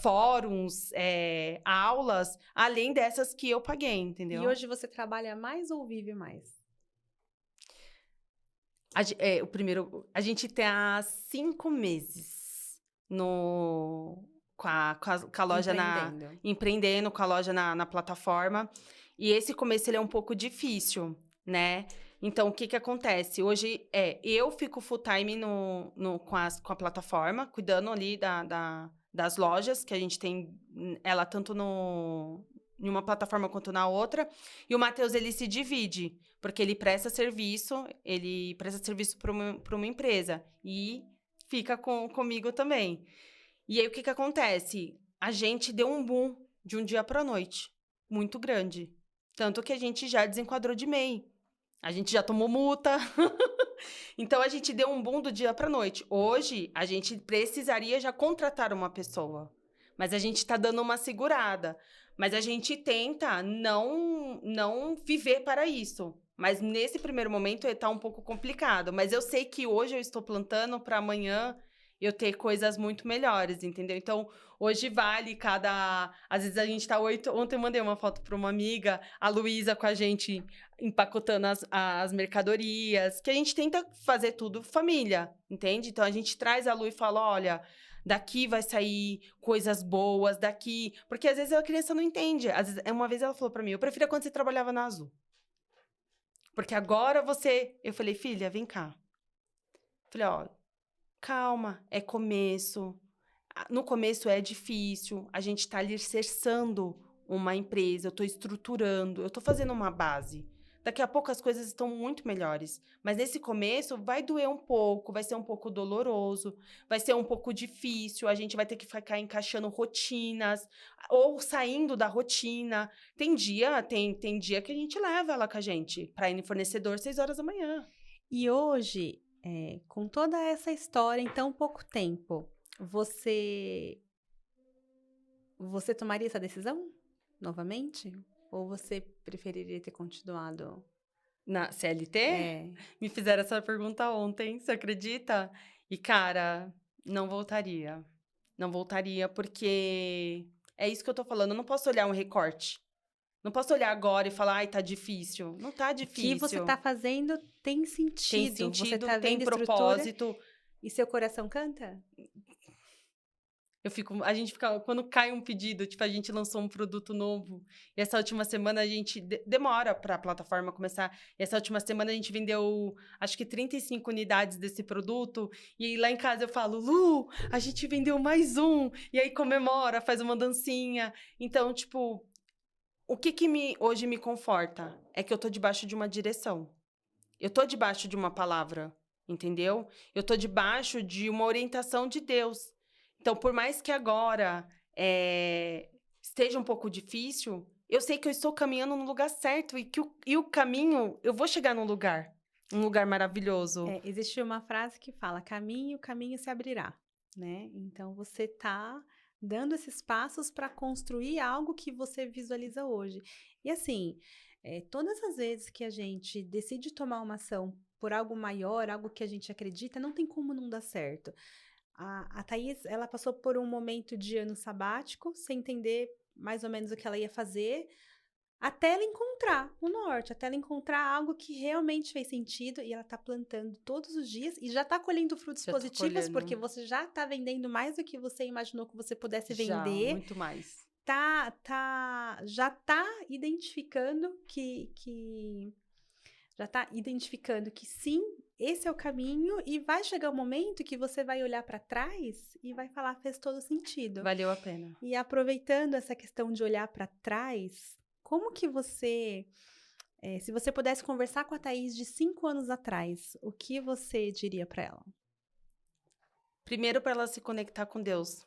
fóruns, aulas, além dessas que eu paguei, entendeu? E hoje você trabalha mais ou vive mais? A gente tá 5 meses com a loja empreendendo, com a loja na plataforma. E esse começo ele é um pouco difícil, né? Então, o que que acontece? Hoje, eu fico full time com a plataforma, cuidando ali das lojas, que a gente tem ela tanto em uma plataforma quanto na outra. E o Matheus, ele se divide, porque ele presta serviço para uma empresa e fica comigo também. E aí, o que que acontece? A gente deu um boom de um dia para a noite, muito grande. Tanto que a gente já desenquadrou de MEI. A gente já tomou multa. Então, a gente deu um boom do dia para a noite. Hoje, a gente precisaria já contratar uma pessoa. Mas a gente está dando uma segurada. Mas a gente tenta não viver para isso. Mas nesse primeiro momento está um pouco complicado. Mas eu sei que hoje eu estou plantando para amanhã eu ter coisas muito melhores, entendeu? Então, hoje vale às vezes a gente tá 8... Ontem eu mandei uma foto para uma amiga, a Luísa com a gente empacotando as mercadorias, que a gente tenta fazer tudo família, entende? Então, a gente traz a Lu e fala, olha, daqui vai sair coisas boas, daqui... Porque às vezes a criança não entende. Às vezes, uma vez ela falou para mim, eu preferia quando você trabalhava na Azul. Porque agora você... Eu falei, filha, vem cá. Falei, ó, calma, é começo. No começo é difícil, a gente está alicerçando uma empresa, eu estou estruturando, eu estou fazendo uma base. Daqui a pouco as coisas estão muito melhores. Mas nesse começo vai doer um pouco, vai ser um pouco doloroso, vai ser um pouco difícil, a gente vai ter que ficar encaixando rotinas ou saindo da rotina. Tem dia que a gente leva ela com a gente para ir no fornecedor 6 horas da manhã. E hoje, com toda essa história em tão pouco tempo, você tomaria essa decisão novamente? Ou você preferiria ter continuado? Na CLT? Me fizeram essa pergunta ontem, você acredita? E, cara, não voltaria. Não voltaria porque é isso que eu tô falando. Eu não posso olhar um recorte. Não posso olhar agora e falar, ai, tá difícil. Não tá O que difícil. você tá fazendo tem sentido. Tem sentido, você tá tem vendo propósito. Estrutura, e seu coração canta? A gente fica, quando cai um pedido, tipo, a gente lançou um produto novo, e essa última semana a gente demora para a plataforma começar, e essa última semana a gente vendeu, acho que 35 unidades desse produto, e aí lá em casa eu falo, Lu, a gente vendeu mais um, e aí comemora, faz uma dancinha. Então, tipo, o que hoje me conforta é que eu tô debaixo de uma direção. Eu tô debaixo de uma palavra, entendeu? Eu tô debaixo de uma orientação de Deus. Então, por mais que agora esteja um pouco difícil, eu sei que eu estou caminhando no lugar certo e que o caminho, eu vou chegar num lugar maravilhoso. Existe uma frase que fala, caminho, o caminho se abrirá, né? Então, você tá dando esses passos para construir algo que você visualiza hoje. E assim, todas as vezes que a gente decide tomar uma ação por algo maior, algo que a gente acredita, não tem como não dar certo. A Thaís, ela passou por um momento de ano sabático, sem entender mais ou menos o que ela ia fazer, até ela encontrar o norte, até ela encontrar algo que realmente fez sentido, e ela tá plantando todos os dias e já tá colhendo frutos Já tô positivos, porque colhendo. você já tá vendendo mais do que você imaginou que você pudesse Já, vender. muito mais. Já tá identificando já tá identificando que sim, esse é o caminho, e vai chegar um momento que você vai olhar para trás e vai falar, fez todo sentido. Valeu a pena. E aproveitando essa questão de olhar para trás, como que você, se você pudesse conversar com a Thaís de 5 anos atrás, o que você diria para ela? Primeiro, para ela se conectar com Deus.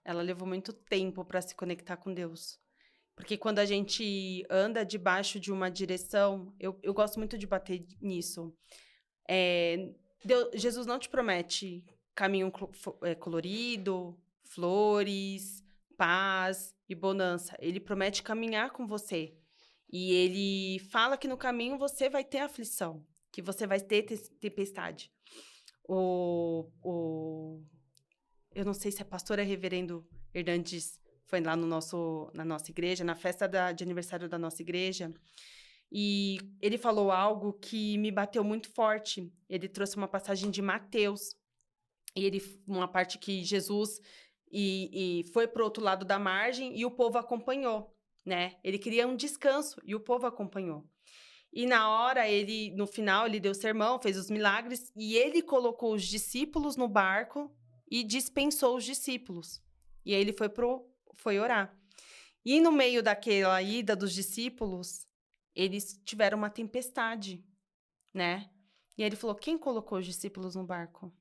Ela levou muito tempo para se conectar com Deus. Porque quando a gente anda debaixo de uma direção, eu gosto muito de bater nisso. Jesus não te promete caminho colorido, flores, paz e bonança. Ele promete caminhar com você. E ele fala que no caminho você vai ter aflição, que você vai ter tempestade. Eu não sei se a pastora Reverendo Hernandes foi lá na nossa igreja, na festa de aniversário da nossa igreja, e ele falou algo que me bateu muito forte. Ele trouxe uma passagem de Mateus, uma parte que Jesus e foi para o outro lado da margem e o povo acompanhou, né? Ele queria um descanso e o povo acompanhou. E na hora, no final, ele deu sermão, fez os milagres, e ele colocou os discípulos no barco e dispensou os discípulos. E aí ele foi orar. E no meio daquela ida dos discípulos, eles tiveram uma tempestade, né? E aí ele falou, quem colocou os discípulos no barco?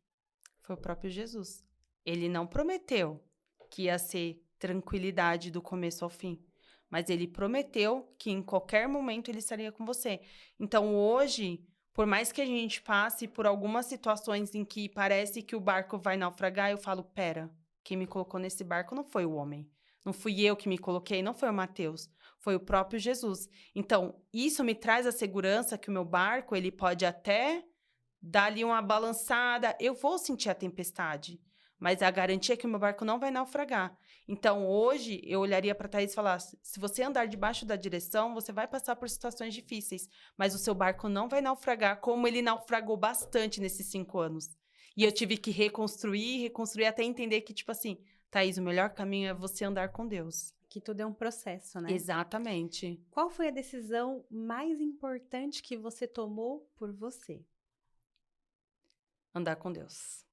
Foi o próprio Jesus. Ele não prometeu que ia ser tranquilidade do começo ao fim. Mas ele prometeu que em qualquer momento ele estaria com você. Então, hoje, por mais que a gente passe por algumas situações em que parece que o barco vai naufragar, eu falo, pera, quem me colocou nesse barco não foi o homem. Não fui eu que me coloquei, não foi o Mateus. Foi o próprio Jesus. Então, isso me traz a segurança que o meu barco, ele pode até dar ali uma balançada, eu vou sentir a tempestade. Mas a garantia é que o meu barco não vai naufragar. Então, hoje, eu olharia para a Thaís e falasse, se você andar debaixo da direção, você vai passar por situações difíceis, mas o seu barco não vai naufragar, como ele naufragou bastante nesses 5 anos. E eu tive que reconstruir até entender que, tipo assim, Thaís, o melhor caminho é você andar com Deus. Que tudo é um processo, né? Exatamente. Qual foi a decisão mais importante que você tomou por você? Andar com Deus.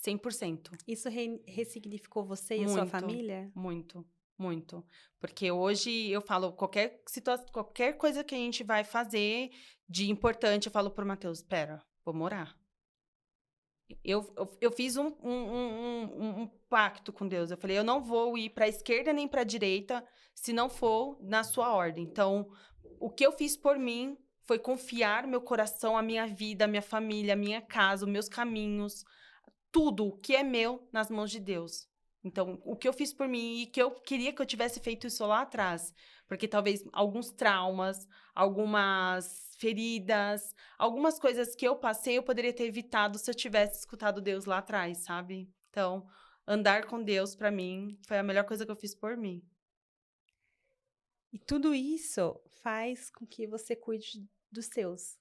100%. Isso ressignificou você e a Muito, sua família? muito, muito. Porque hoje eu falo, qualquer situação, qualquer coisa que a gente vai fazer de importante, eu falo pro Matheus, espera, vamos orar. Eu fiz um pacto com Deus. Eu falei, eu não vou ir para a esquerda nem para a direita se não for na sua ordem. Então, o que eu fiz por mim foi confiar meu coração, a minha vida, a minha família, a minha casa, os meus caminhos, tudo que é meu nas mãos de Deus. Então, o que eu fiz por mim e que eu queria que eu tivesse feito isso lá atrás, porque talvez alguns traumas, algumas feridas, algumas coisas que eu passei, eu poderia ter evitado se eu tivesse escutado Deus lá atrás, sabe? Então, andar com Deus, pra mim, foi a melhor coisa que eu fiz por mim. E tudo isso faz com que você cuide dos seus.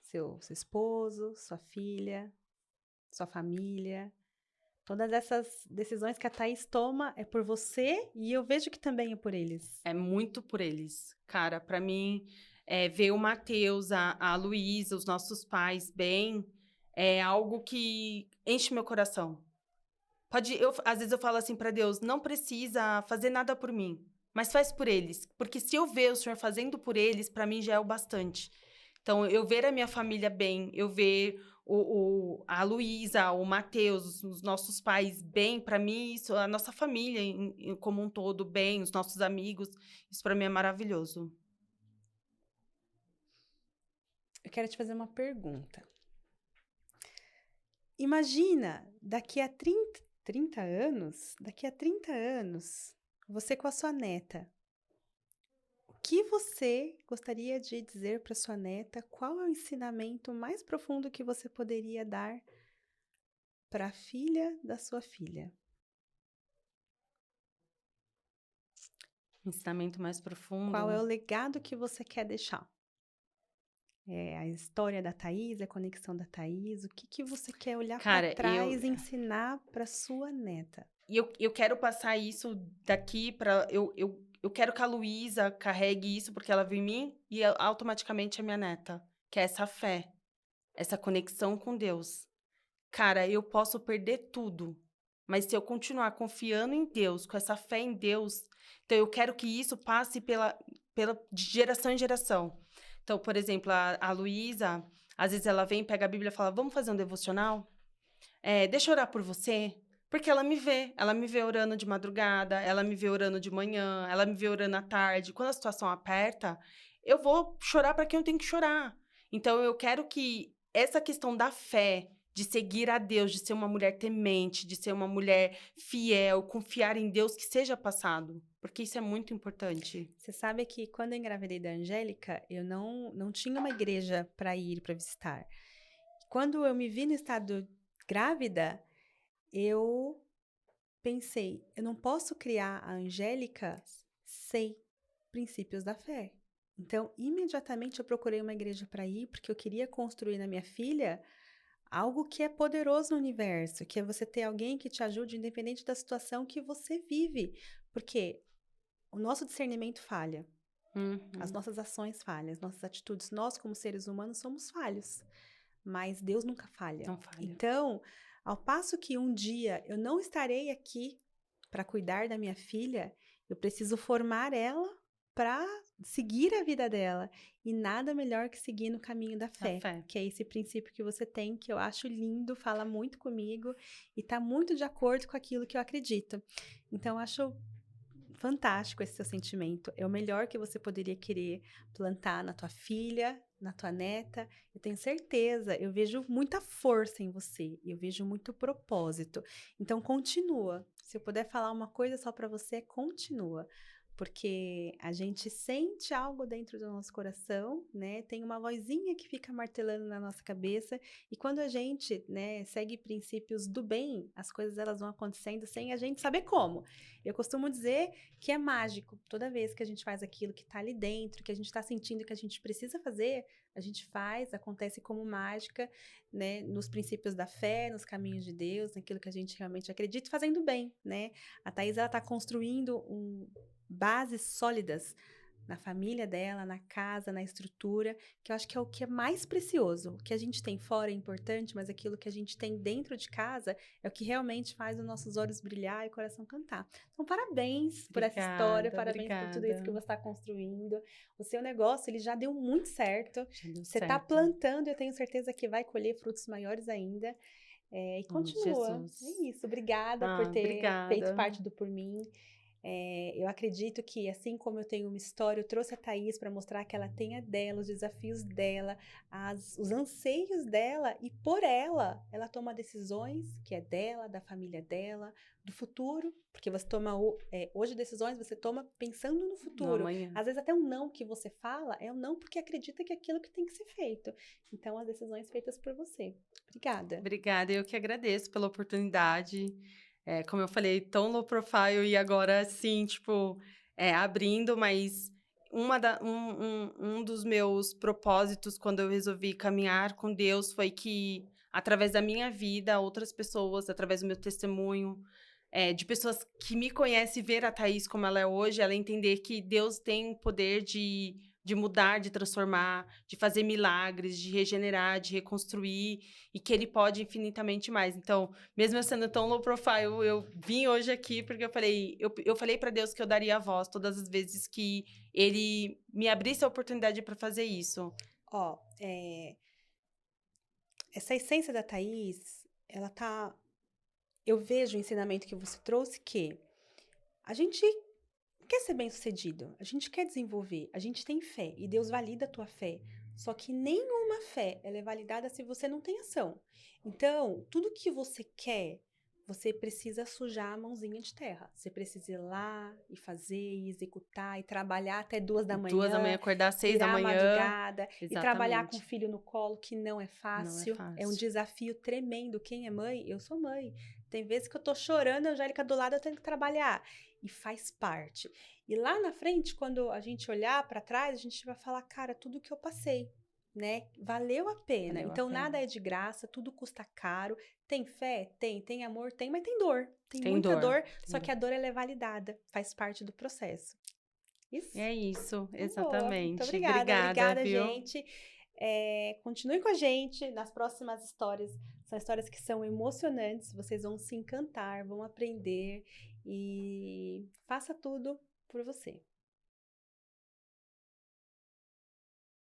Seu esposo, sua filha, sua família. Todas essas decisões que a Thaís toma é por você e eu vejo que também é por eles. É muito por eles. Cara, pra mim, ver o Matheus, a Luísa, os nossos pais bem, é algo que enche meu coração. Às vezes eu falo assim pra Deus, não precisa fazer nada por mim, mas faz por eles. Porque se eu ver o Senhor fazendo por eles, pra mim já é o bastante. Então, eu ver a minha família bem, eu ver a Luísa, o Matheus, os nossos pais bem, pra mim, isso, a nossa família como um todo bem, os nossos amigos, isso pra mim é maravilhoso. Eu quero te fazer uma pergunta. Imagina, daqui a 30 anos, você com a sua neta. O que você gostaria de dizer para sua neta? Qual é o ensinamento mais profundo que você poderia dar para a filha da sua filha? O ensinamento mais profundo. Qual é o legado que você quer deixar? É a história da Thaís, a conexão da Thaís, o que você quer olhar para Cara, trás e ensinar para sua neta? E eu quero passar isso daqui para eu quero que a Luísa carregue isso, porque ela viu em mim, e automaticamente a minha neta, que é essa fé, essa conexão com Deus. Cara, eu posso perder tudo, mas se eu continuar confiando em Deus, com essa fé em Deus, então eu quero que isso passe de geração em geração. Então, por exemplo, a Luísa, às vezes ela vem, pega a Bíblia e fala, vamos fazer um devocional? Deixa eu orar por você. Porque ela me vê orando de madrugada, ela me vê orando de manhã, ela me vê orando à tarde. Quando a situação aperta, eu vou chorar para quem eu tenho que chorar. Então, eu quero que essa questão da fé, de seguir a Deus, de ser uma mulher temente, de ser uma mulher fiel, confiar em Deus, que seja passado. Porque isso é muito importante. Você sabe que quando eu engravidei da Angélica, eu não tinha uma igreja para ir para visitar. Quando eu me vi no estado grávida, eu pensei, eu não posso criar a Angélica sem princípios da fé. Então, imediatamente eu procurei uma igreja para ir, porque eu queria construir na minha filha algo que é poderoso no universo, que é você ter alguém que te ajude independente da situação que você vive. Porque o nosso discernimento falha, as nossas ações falham, as nossas atitudes, nós como seres humanos somos falhos, mas Deus nunca falha. Não falha. Então, ao passo que um dia eu não estarei aqui para cuidar da minha filha, eu preciso formar ela para seguir a vida dela. E nada melhor que seguir no caminho da fé, que é esse princípio que você tem, que eu acho lindo, fala muito comigo e está muito de acordo com aquilo que eu acredito. Então, eu acho fantástico esse seu sentimento. É o melhor que você poderia querer plantar na tua filha, na tua neta. Eu tenho certeza, eu vejo muita força em você, eu vejo muito propósito. Então continua. Se eu puder falar uma coisa só para você, continua. Porque a gente sente algo dentro do nosso coração, né? Tem uma vozinha que fica martelando na nossa cabeça e quando a gente, né, segue princípios do bem, as coisas elas vão acontecendo sem a gente saber como. Eu costumo dizer que é mágico. Toda vez que a gente faz aquilo que está ali dentro, que a gente está sentindo que a gente precisa fazer, a gente faz, acontece como mágica, né? Nos princípios da fé, nos caminhos de Deus, naquilo que a gente realmente acredita, fazendo bem, né? A Thaís, ela está construindo bases sólidas na família dela, na casa, na estrutura, que eu acho que é o que é mais precioso. O que a gente tem fora é importante, mas aquilo que a gente tem dentro de casa é o que realmente faz os nossos olhos brilhar e o coração cantar. Então, parabéns por essa história, parabéns por tudo isso que você está construindo. O seu negócio, ele já deu muito certo. Você está plantando e eu tenho certeza que vai colher frutos maiores ainda. E continua. É isso. Obrigada por ter feito parte do Por Mim. Eu acredito que, assim como eu tenho uma história, eu trouxe a Thaís para mostrar que ela tem a dela, os desafios dela, os anseios dela, e por ela toma decisões que é dela, da família dela, do futuro, porque você toma hoje decisões, você toma pensando no futuro. Às vezes até um não que você fala é um não porque acredita que é aquilo que tem que ser feito. Então, as decisões feitas por você. Obrigada. Obrigada, eu que agradeço pela oportunidade. Como eu falei, tão low profile e agora, sim, tipo, abrindo, mas um dos meus propósitos quando eu resolvi caminhar com Deus foi que através da minha vida, outras pessoas, através do meu testemunho, de pessoas que me conhecem, ver a Thaís como ela é hoje, ela entender que Deus tem o poder de mudar, de transformar, de fazer milagres, de regenerar, de reconstruir, e que Ele pode infinitamente mais. Então, mesmo eu sendo tão low profile, eu vim hoje aqui porque eu falei para Deus que eu daria a voz todas as vezes que Ele me abrisse a oportunidade para fazer isso. Ó, essa essência da Thaís, ela tá... Eu vejo o ensinamento que você trouxe que a gente quer ser bem-sucedido, a gente quer desenvolver, a gente tem fé e Deus valida a tua fé. Só que nenhuma fé ela é validada se você não tem ação. Então, tudo que você quer, você precisa sujar a mãozinha de terra. Você precisa ir lá e fazer, e executar, e trabalhar até 2 da manhã, manhã, acordar às 6 da virar a manhã. madrugada, e trabalhar com o Exatamente. filho no colo, que não é Não é fácil. É um fácil. desafio tremendo. Quem é mãe? Eu sou mãe. Tem vezes que eu tô chorando, a Angélica do lado, eu tenho que trabalhar. E faz parte. E lá na frente, quando a gente olhar para trás, a gente vai falar, cara, tudo que eu passei, né? Valeu a pena. Valeu a Então, pena. nada é de graça, tudo custa caro. Tem fé? Tem. Tem amor? Tem, mas tem dor. Tem Tem muita dor, tem só dor. que a dor ela é validada, faz parte do processo. Isso. É isso, Boa. Muito exatamente. obrigada. Obrigada, Obrigada, viu? gente. Continue com a gente nas próximas histórias. São histórias que são emocionantes. Vocês vão se encantar, vão aprender e faça tudo por você.